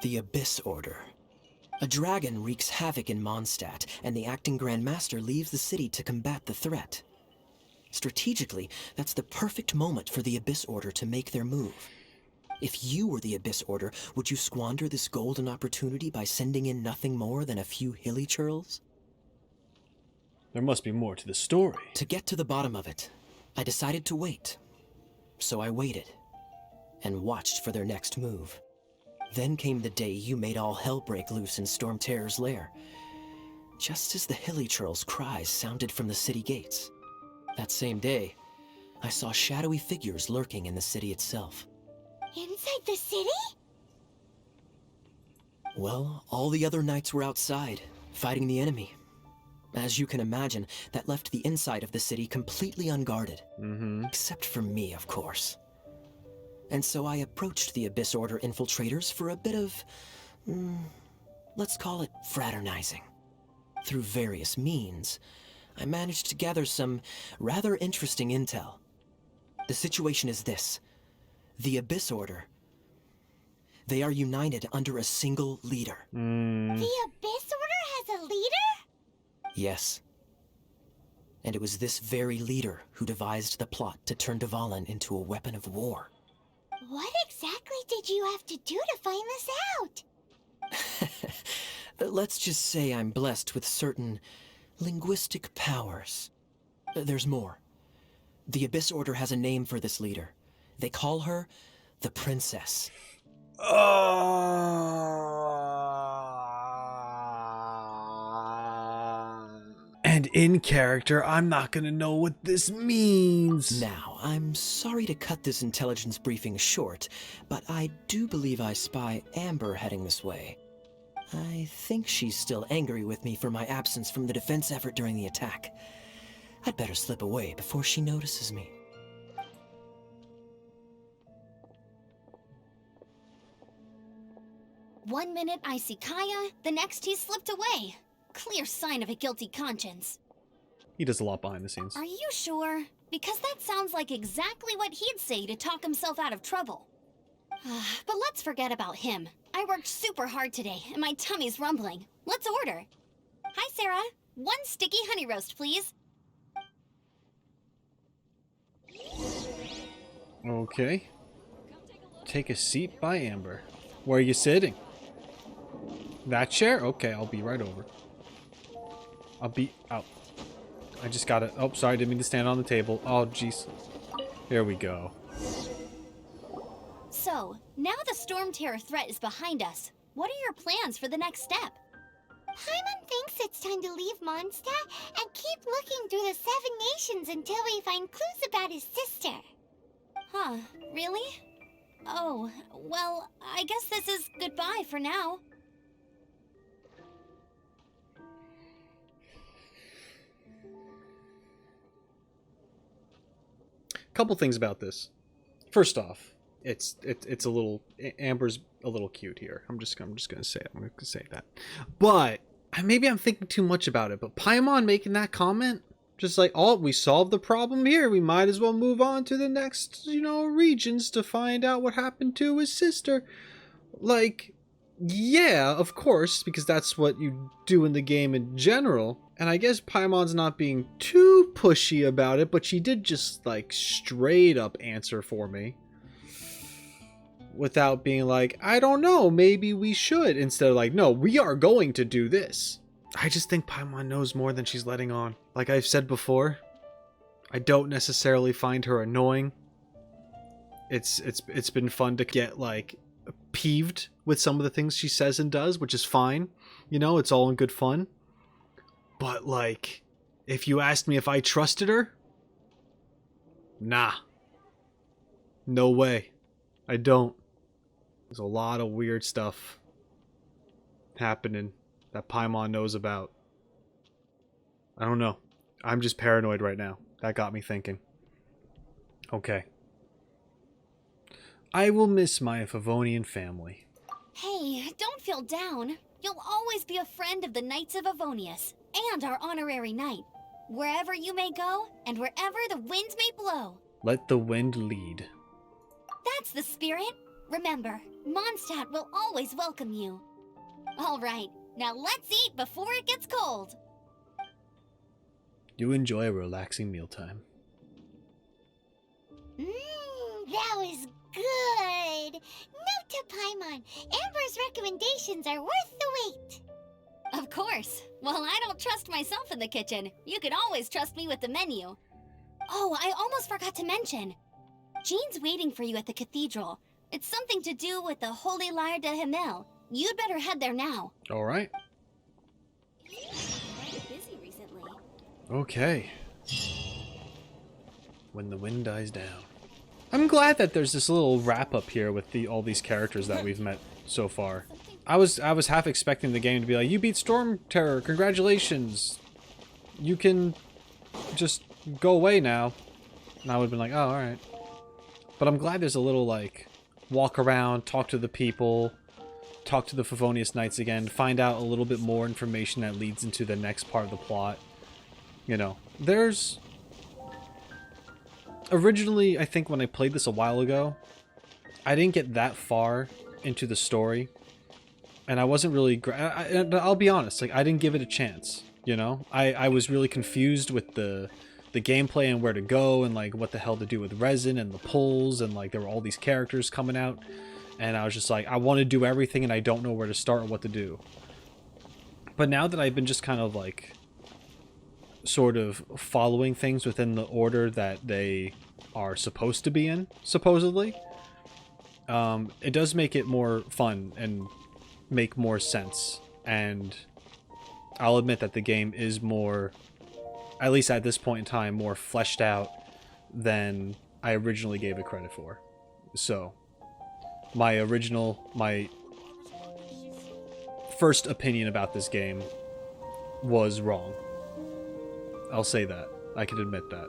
The Abyss Order. A dragon wreaks havoc in Mondstadt, and the acting Grand Master leaves the city to combat the threat. Strategically, that's the perfect moment for the Abyss Order to make their move. If you were the Abyss Order, would you squander this golden opportunity by sending in nothing more than a few hilly churls? There must be more to the story. To get to the bottom of it, I decided to wait. So I waited, and watched for their next move. Then came the day you made all hell break loose in Stormterror's lair, just as the hilly churl's cries sounded from the city gates. That same day, I saw shadowy figures lurking in the city itself. Inside the city? Well, all the other knights were outside, fighting the enemy. As you can imagine, that left the inside of the city completely unguarded. Except for me, of course. And so I approached the Abyss Order infiltrators for a bit of, let's call it fraternizing. Through various means, I managed to gather some rather interesting intel. The situation is this. The Abyss Order, they are united under a single leader. The Abyss Order has a leader? Yes. And it was this very leader who devised the plot to turn Dvalin into a weapon of war. What exactly did you have to do to find this out? Let's just say I'm blessed with certain linguistic powers. There's more. The Abyss Order has a name for this leader. They call her the Princess. And in character, I'm not gonna know what this means. Now, I'm sorry to cut this intelligence briefing short, but I do believe I spy Amber heading this way. I think she's still angry with me for my absence from the defense effort during the attack. I'd better slip away before she notices me. One minute I see Kaeya, the next he's slipped away. Clear sign of a guilty conscience. He does a lot behind the scenes. Are you sure? Because that sounds like exactly what he'd say to talk himself out of trouble. But let's forget about him. I worked super hard today, and my tummy's rumbling. Let's order. Hi, Sarah. 1 sticky honey roast, please. Okay. Take a seat by Amber. Where are you sitting? That chair? Okay, I'll be right over. I'll be out. I just gotta... Oh, sorry, didn't mean to stand on the table. Oh, jeez. Here we go. So, now the Stormterror threat is behind us. What are your plans for the next step? Paimon thinks it's time to leave Mondstadt and keep looking through the 7 nations until we find clues about his sister. Huh, really? Oh, well, I guess this is goodbye for now. Couple things about this. First off, it's a little... Amber's a little cute here. I'm just gonna say it. I'm gonna say that. But maybe I'm thinking too much about it. But Paimon making that comment, just like, oh, we solved the problem here. We might as well move on to the next, regions to find out what happened to his sister. Like, yeah, of course, because that's what you do in the game in general. And I guess Paimon's not being too pushy about it, but she did just, like, straight up answer for me. without being like, I don't know, maybe we should, instead of like, no, we are going to do this. I just think Paimon knows more than she's letting on. Like I've said before, I don't necessarily find her annoying. It's been fun to get like peeved with some of the things she says and does, which is fine. You know, it's all in good fun. But like, if you asked me if I trusted her, nah. No way. I don't. There's a lot of weird stuff happening that Paimon knows about. I don't know. I'm just paranoid right now. That got me thinking. Okay. I will miss my Favonian family. Hey, don't feel down. You'll always be a friend of the Knights of Avonius, and our honorary knight. Wherever you may go, and wherever the winds may blow. Let the wind lead. That's the spirit. Remember, Mondstadt will always welcome you. All right, now let's eat before it gets cold. You enjoy a relaxing mealtime. That was good. Note to Paimon, Amber's recommendations are worth the wait. Of course. Well, I don't trust myself in the kitchen. You can always trust me with the menu. Oh, I almost forgot to mention. Jean's waiting for you at the cathedral. It's something to do with the Holy Lyre de Himmel. You'd better head there now. All right. Quite busy recently. Okay. When the wind dies down. I'm glad that there's this little wrap up here with all these characters that we've met so far. I was half expecting the game to be like, you beat Stormterror, congratulations. You can just go away now. And I would have been like, oh, alright. But I'm glad there's a little, like, walk around, talk to the people, talk to the Favonius Knights again, find out a little bit more information that leads into the next part of the plot. You know, there's... Originally, I think when I played this a while ago, I didn't get that far into the story. And I wasn't really... I'll be honest, like, I didn't give it a chance, you know? I was really confused with the gameplay and where to go and, like, what the hell to do with resin and the pulls and, like, there were all these characters coming out. And I was just like, I want to do everything and I don't know where to start or what to do. But now that I've been just kind of, like, sort of following things within the order that they are supposed to be in, supposedly, it does make it more fun and make more sense. And I'll admit that the game is more, at least at this point in time, more fleshed out than I originally gave it credit for. So, my first opinion about this game was wrong. I'll say that. I can admit that.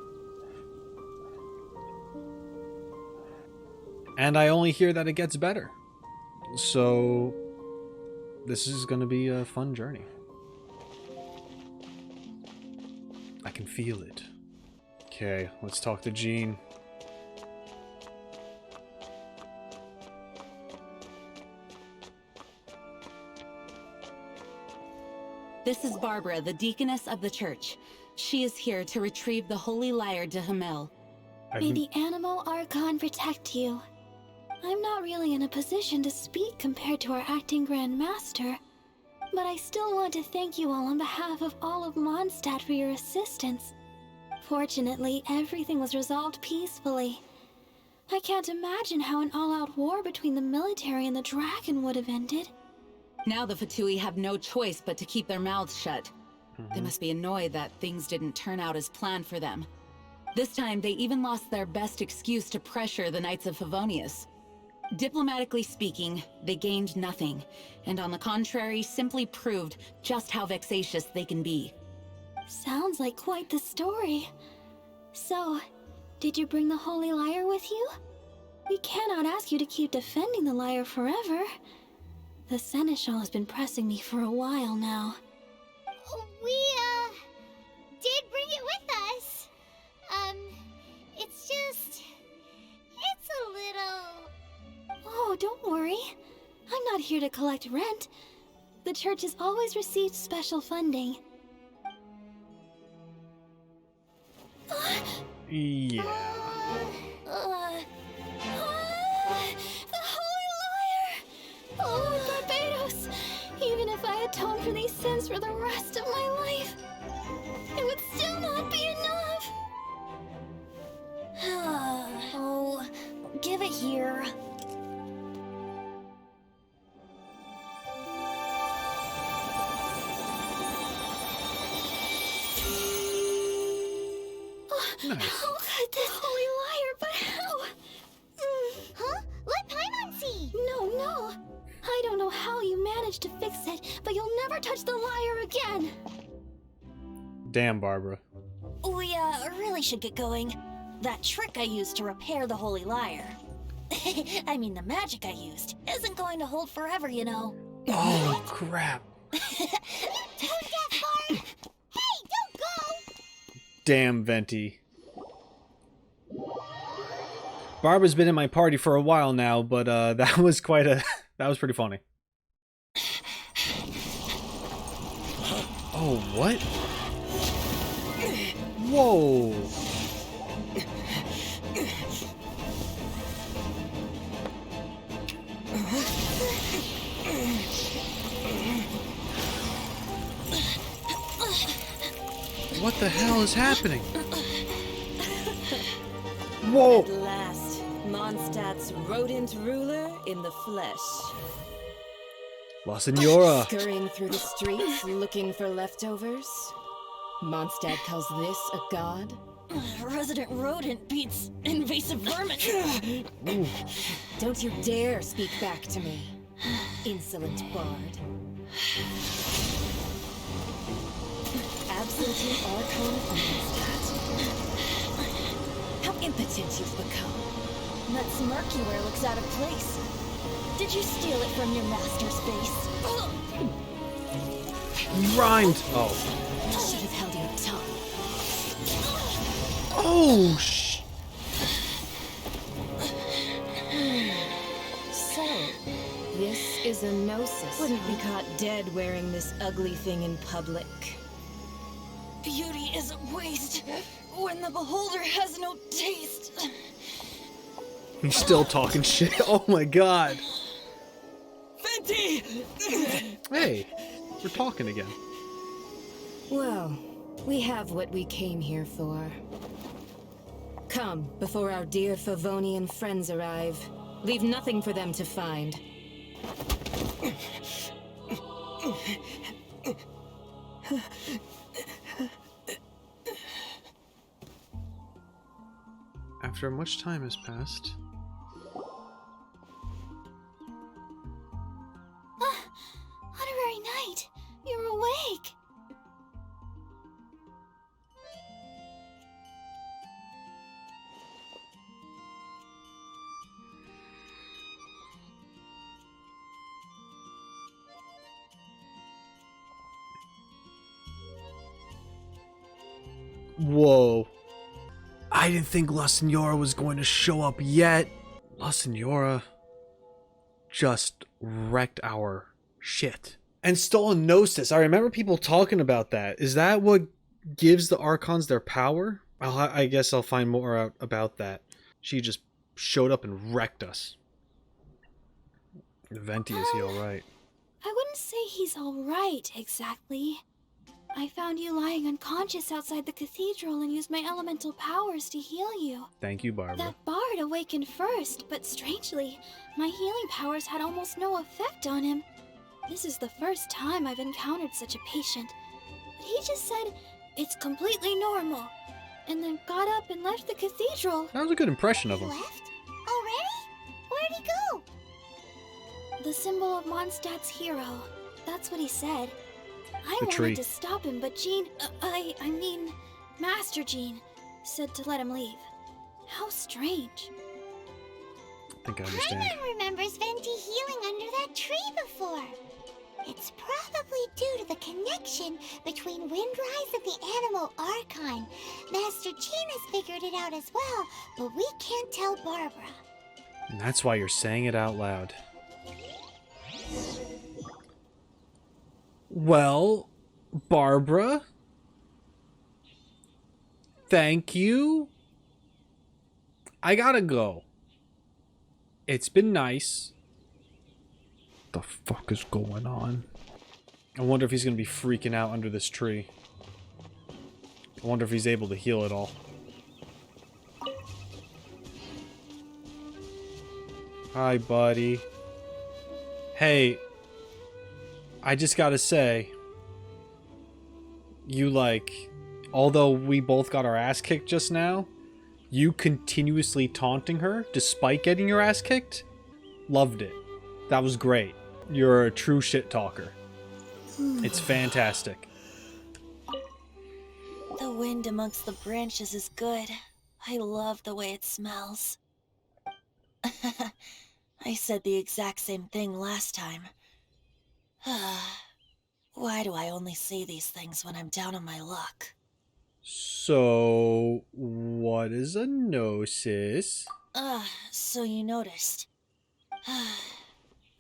And I only hear that it gets better. So, this is going to be a fun journey. I can feel it. Okay, let's talk to Jean. This is Barbara, the deaconess of the church. She is here to retrieve the Holy Lyre de Himmel. May the Animal Archon protect you. I'm not really in a position to speak compared to our acting Grand Master, but I still want to thank you all on behalf of all of Mondstadt for your assistance. Fortunately, everything was resolved peacefully. I can't imagine how an all-out war between the military and the dragon would have ended. Now the Fatui have no choice but to keep their mouths shut. They must be annoyed that things didn't turn out as planned for them. This time, they even lost their best excuse to pressure the Knights of Favonius. Diplomatically speaking, they gained nothing, and on the contrary, simply proved just how vexatious they can be. Sounds like quite the story. So, did you bring the Holy Lyre with you? We cannot ask you to keep defending the lyre forever. The Seneschal has been pressing me for a while now. We, did bring it with us. It's a little... Oh, don't worry. I'm not here to collect rent. The church has always received special funding. Yeah. The Holy give it here. Nice. How could this holy liar, but how? Huh? Let Paimon see! No. I don't know how you managed to fix it, but you'll never touch the lyre again! Damn, Barbara. We, really should get going. That trick I used to repair the holy lyre. I mean, the magic I used isn't going to hold forever, you know. Oh, crap. Tone deaf, Barb! Hey, don't go! Damn, Venti. Barbara's been in my party for a while now, but that was quite a... that was pretty funny. Oh, what? Whoa. What the hell is happening? Whoa! At last, Mondstadt's rodent ruler in the flesh. La Signora! Scurrying through the streets looking for leftovers. Mondstadt calls this a god? Resident rodent beats invasive vermin. Don't you dare speak back to me, insolent bard. Absentee Archon Mondstadt. How impotent you've become. That smirk you wear looks out of place. Did you steal it from your master's face? Rhymed! Oh. You should have held your tongue. Oh, sh... So, this is a gnosis. Wouldn't be caught dead wearing this ugly thing in public. Beauty is a waste when the beholder has no taste. He's still talking shit. Oh my god. Venti! Hey, we're talking again. Well, we have what we came here for. Come, before our dear Favonian friends arrive. Leave nothing for them to find. After much time has passed... Honorary Knight, you're awake! Whoa. I didn't think La Signora was going to show up yet. La Signora just wrecked our shit. And stole a Gnosis. I remember people talking about that. Is that what gives the Archons their power? I guess I'll find more out about that. She just showed up and wrecked us. Venti, is he alright? I wouldn't say he's alright, exactly. I found you lying unconscious outside the cathedral and used my elemental powers to heal you. Thank you, Barbara. That bard awakened first, but strangely, my healing powers had almost no effect on him. This is the first time I've encountered such a patient. But he just said, it's completely normal, and then got up and left the cathedral. That was a good impression of him. Left? Already? Where'd he go? The symbol of Mondstadt's hero. That's what he said. I wanted to stop him, but Jean, I mean, Master Jean, said to let him leave. How strange. I think I understand. Paimon remembers Venti healing under that tree before. It's probably due to the connection between Windrise and the Animal Archon. Master Jean has figured it out as well, but we can't tell Barbara. And that's why you're saying it out loud. Well, Barbara, thank you. I gotta go. It's been nice. What the fuck is going on? I wonder if he's gonna be freaking out under this tree. I wonder if he's able to heal it all. Hi, buddy. Hey, I just gotta say, although we both got our ass kicked just now, you continuously taunting her despite getting your ass kicked? Loved it. That was great. You're a true shit talker. It's fantastic. The wind amongst the branches is good. I love the way it smells. I said the exact same thing last time. Why do I only say these things when I'm down on my luck? So, what is a gnosis? So you noticed.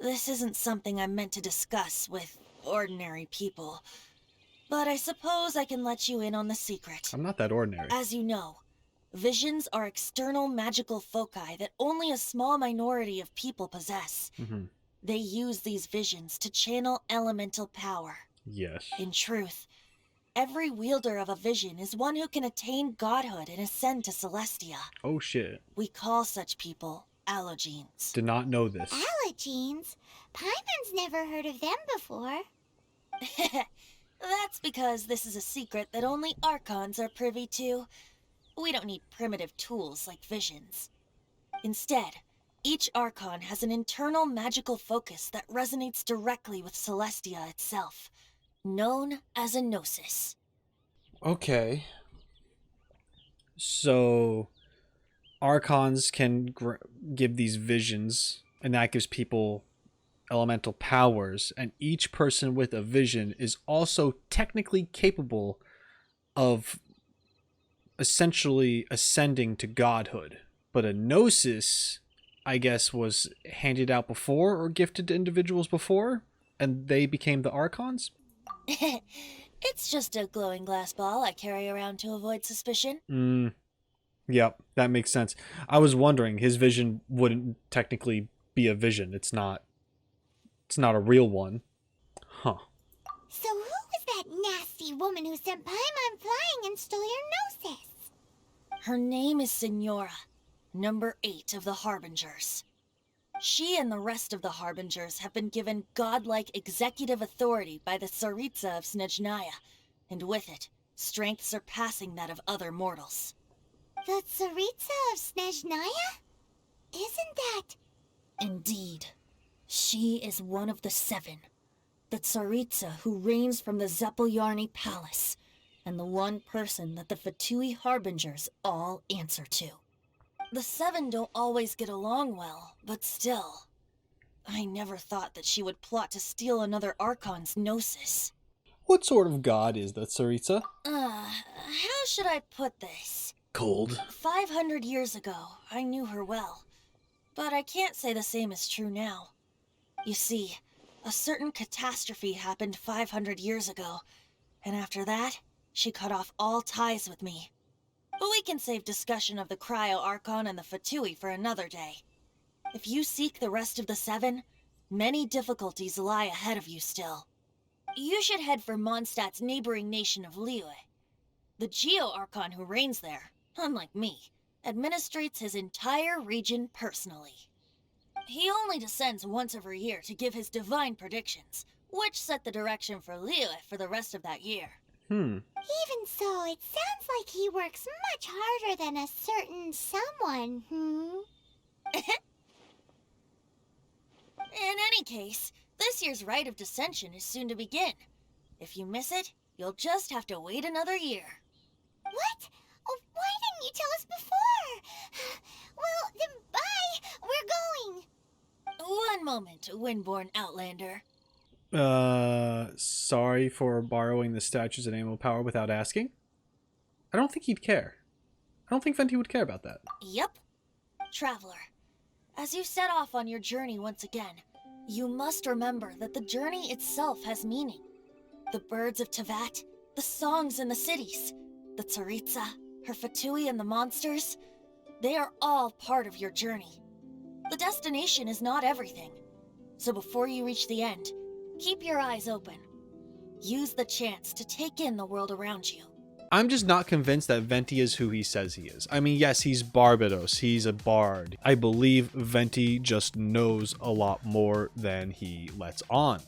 This isn't something I'm meant to discuss with ordinary people, but I suppose I can let you in on the secret. I'm not that ordinary. As you know, visions are external magical foci that only a small minority of people possess. Mm-hmm. They use these visions to channel elemental power. Yes. In truth, every wielder of a vision is one who can attain godhood and ascend to Celestia. Oh shit. We call such people allogenes. Did not know this. Allogenes? Paimon's never heard of them before. That's because this is a secret that only Archons are privy to. We don't need primitive tools like visions. Instead, each Archon has an internal magical focus that resonates directly with Celestia itself, known as a gnosis. Okay. So, Archons can give these visions, and that gives people elemental powers, and each person with a vision is also technically capable of essentially ascending to godhood. But a gnosis, I guess, was handed out before or gifted to individuals before, and they became the Archons? It's just a glowing glass ball I carry around to avoid suspicion. Yep, that makes sense. I was wondering, his vision wouldn't technically be a vision. It's not a real one. Huh. So who was that nasty woman who sent Paimon flying and stole your gnosis? Her name is Signora, number 8 of the Harbingers. She and the rest of the Harbingers have been given godlike executive authority by the Tsaritsa of Snezhnaya, and with it, strength surpassing that of other mortals. The Tsaritsa of Snezhnaya? Isn't that... Indeed. She is one of the 7, the Tsaritsa who reigns from the Zeppeljärni Palace, and the one person that the Fatui Harbingers all answer to. The 7 don't always get along well, but still. I never thought that she would plot to steal another Archon's gnosis. What sort of god is the Tsaritsa? How should I put this? Cold. 500 years ago, I knew her well, but I can't say the same is true now. You see, a certain catastrophe happened 500 years ago, and after that, she cut off all ties with me. But we can save discussion of the Cryo-Archon and the Fatui for another day. If you seek the rest of the 7, many difficulties lie ahead of you still. You should head for Mondstadt's neighboring nation of Liyue. The Geo-Archon who reigns there, unlike me, administrates his entire region personally. He only descends once every year to give his divine predictions, which set the direction for Liyue for the rest of that year. Even so, it sounds like he works much harder than a certain someone, In any case, this year's Rite of Descension is soon to begin. If you miss it, you'll just have to wait another year. What? Oh, why didn't you tell us before? Well, then bye! We're going! One moment, Windborn Outlander. Sorry for borrowing the statues of animal power without asking. I don't think he'd care. I don't think Venti would care about that. Yep. Traveler, as you set off on your journey once again, you must remember that the journey itself has meaning. The birds of Tevat, the songs in the cities, the Tsaritsa, her Fatui and the monsters, they are all part of your journey. The destination is not everything. So before you reach the end, keep your eyes open. Use the chance to take in the world around you. I'm just not convinced that Venti is who he says he is. I mean, yes, he's Barbados, he's a bard. I believe Venti just knows a lot more than he lets on.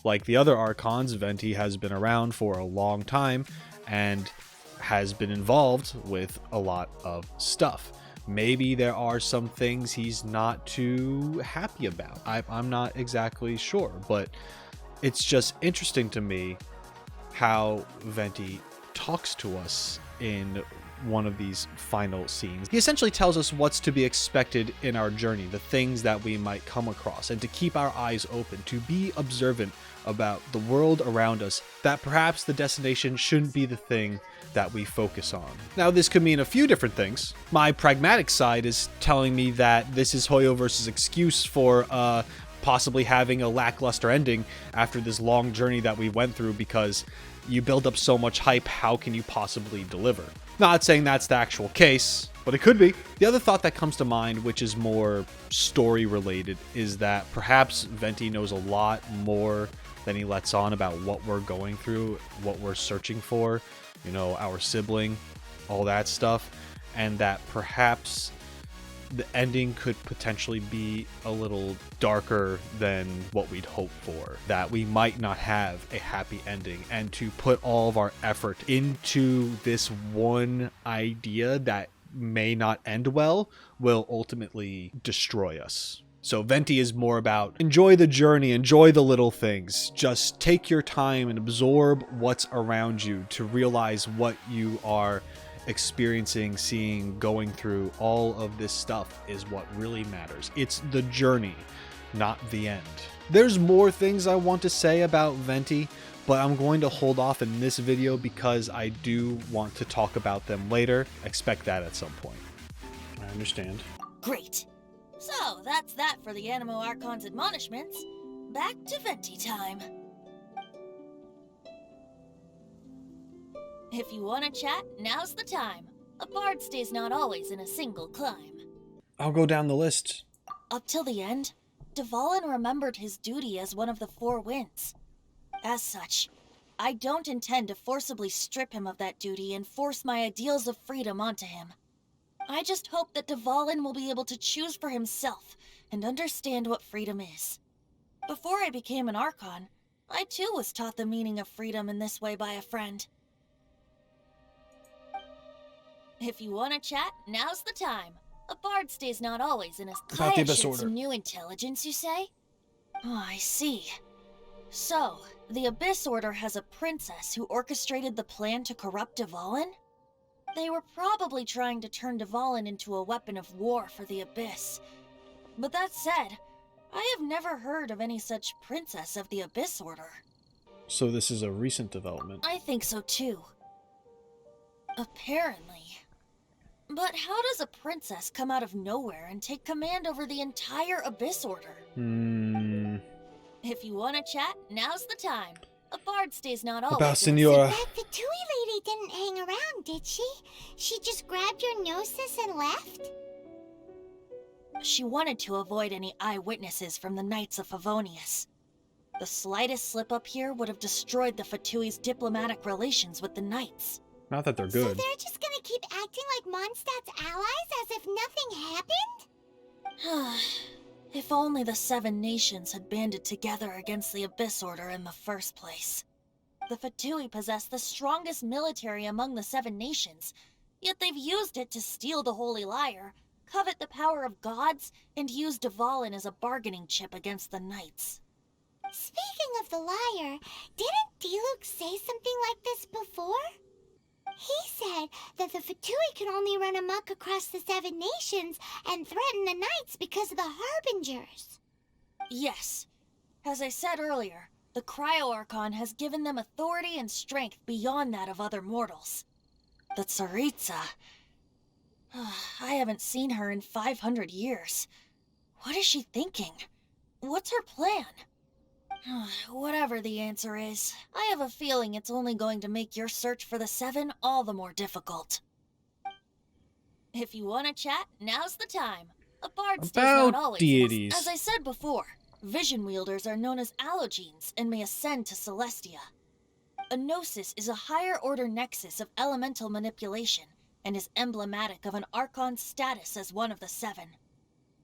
Like the other Archons, Venti has been around for a long time and has been involved with a lot of stuff. Maybe there are some things he's not too happy about. I'm not exactly sure, but it's just interesting to me how Venti talks to us in one of these final scenes. He essentially tells us what's to be expected in our journey, the things that we might come across, and to keep our eyes open, to be observant about the world around us, that perhaps the destination shouldn't be the thing that we focus on. Now, this could mean a few different things. My pragmatic side is telling me that this is Hoyoverse's excuse for possibly having a lackluster ending after this long journey that we went through, because you build up so much hype, how can you possibly deliver? Not saying that's the actual case, but it could be. The other thought that comes to mind, which is more story related, is that perhaps Venti knows a lot more than he lets on about what we're going through, what we're searching for, you know, our sibling, all that stuff, and that perhaps the ending could potentially be a little darker than what we'd hoped for, that we might not have a happy ending, and to put all of our effort into this one idea that may not end well will ultimately destroy us. So Venti is more about enjoy the journey, enjoy the little things, just take your time and absorb what's around you to realize what you are experiencing, seeing, going through. All of this stuff is what really matters. It's the journey, not the end. There's more things I want to say about Venti, but I'm going to hold off in this video because I do want to talk about them later. Expect that at some point. I understand. Great. So, that's that for the Animo Archon's admonishments. Back to Venti time. If you want to chat, now's the time. A bard stays not always in a single climb. I'll go down the list. Up till the end, Dvalin remembered his duty as one of the Four Winds. As such, I don't intend to forcibly strip him of that duty and force my ideals of freedom onto him. I just hope that Dvalin will be able to choose for himself and understand what freedom is. Before I became an Archon, I too was taught the meaning of freedom in this way by a friend. If you want to chat, now's the time. A bard stays not always in a... About the Abyss shared Order. Some new intelligence, you say? Oh, I see. So, the Abyss Order has a princess who orchestrated the plan to corrupt Dvalin? They were probably trying to turn Dvalin into a weapon of war for the Abyss. But that said, I have never heard of any such princess of the Abyss Order. So this is a recent development. I think so too. Apparently. But how does a princess come out of nowhere and take command over the entire Abyss Order? If you want to chat, now's the time. A bard stays not always... About Signora. That Fatui lady didn't hang around, did she? She just grabbed your gnosis and left? She wanted to avoid any eyewitnesses from the Knights of Favonius. The slightest slip-up here would have destroyed the Fatui's diplomatic relations with the Knights. Not that they're So good. they're just gonna keep acting like Mondstadt's allies as if nothing happened? If only the Seven Nations had banded together against the Abyss Order in the first place. The Fatui possess the strongest military among the Seven Nations, yet they've used it to steal the Holy Lyre, covet the power of gods, and use Dvalin as a bargaining chip against the Knights. Speaking of the lyre, didn't Diluc say something like this before? He said that the Fatui could only run amok across the Seven Nations and threaten the Knights because of the Harbingers. Yes. As I said earlier, the Cryo-Archon has given them authority and strength beyond that of other mortals. The Tsaritsa... I haven't seen her in 500 years. What is she thinking? What's her plan? Whatever the answer is, I have a feeling it's only going to make your search for the Seven all the more difficult. If you want to chat, now's the time. A bard stays not always. Deities. As I said before, vision wielders are known as allogenes and may ascend to Celestia. A gnosis is a higher order nexus of elemental manipulation and is emblematic of an Archon's status as one of the 7.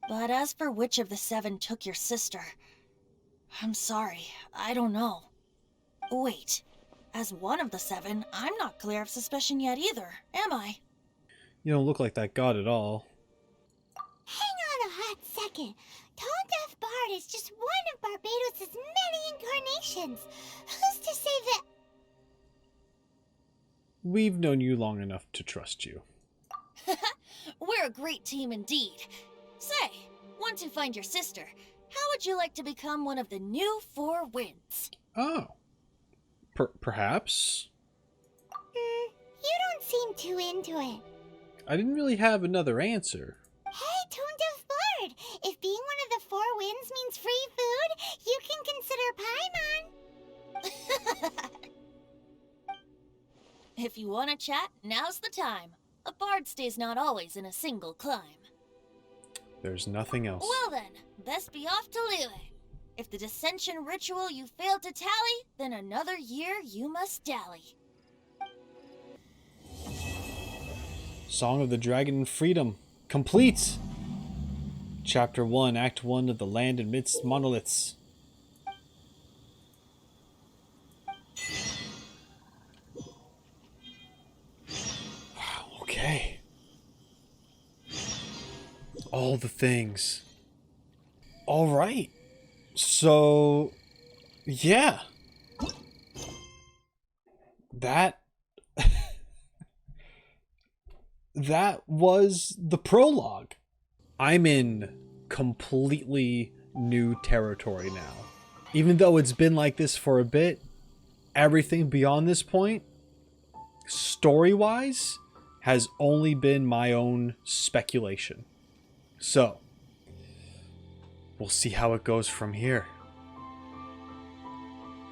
But as for which of the 7 took your sister, I'm sorry, I don't know. Wait, as one of the 7, I'm not clear of suspicion yet either, am I? You don't look like that god at all. Hang on a hot second. Tone Deaf Bard is just one of Barbados' many incarnations. Who's to say that... We've known you long enough to trust you. We're a great team indeed. Say, once you find your sister, how would you like to become one of the new 4 winds? Oh. Perhaps? You don't seem too into it. I didn't really have another answer. Hey, Tone Deaf Bard! If being one of the 4 winds means free food, you can consider Paimon. If you want to chat, now's the time. A bard stays not always in a single climb. There's nothing else. Well then, best be off to Lille. If the dissension ritual you failed to tally, then another year you must dally. Song of the Dragon and Freedom. Complete! Chapter 1, Act 1 of The Land Amidst Monoliths. Wow, okay. All the things. Alright. So, yeah. That was the prologue. I'm in completely new territory now. Even though it's been like this for a bit, everything beyond this point, story-wise, has only been my own speculation. So, we'll see how it goes from here.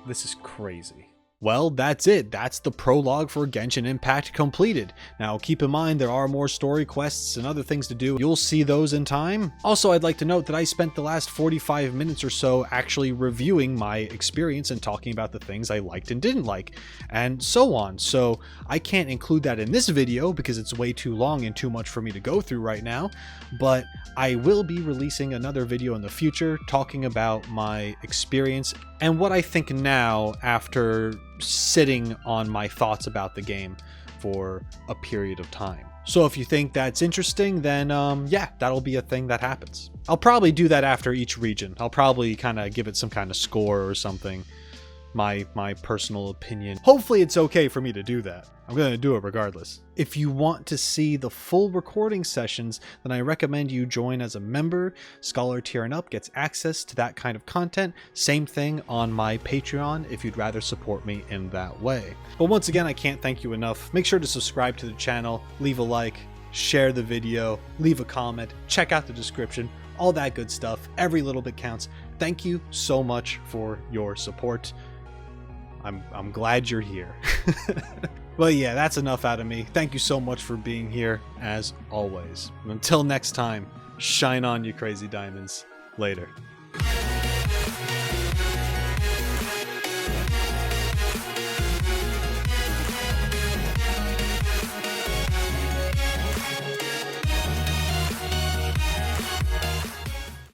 This is crazy. Well, that's it. That's the prologue for Genshin Impact completed. Now, keep in mind there are more story quests and other things to do. You'll see those in time. Also, I'd like to note that I spent the last 45 minutes or so actually reviewing my experience and talking about the things I liked and didn't like, and so on. So I can't include that in this video because it's way too long and too much for me to go through right now, but I will be releasing another video in the future talking about my experience and what I think now after sitting on my thoughts about the game for a period of time. So if you think that's interesting, then yeah, that'll be a thing that happens. I'll probably do that after each region. I'll probably kind of give it some kind of score or something. My personal opinion. Hopefully it's okay for me to do that. I'm going to do it regardless. If you want to see the full recording sessions, then I recommend you join as a member. Scholar tier and up gets access to that kind of content. Same thing on my Patreon if you'd rather support me in that way. But once again, I can't thank you enough. Make sure to subscribe to the channel, leave a like, share the video, leave a comment, check out the description, all that good stuff. Every little bit counts. Thank you so much for your support. I'm glad you're here. But yeah, that's enough out of me. Thank you so much for being here, as always. And until next time, shine on, you crazy diamonds. Later.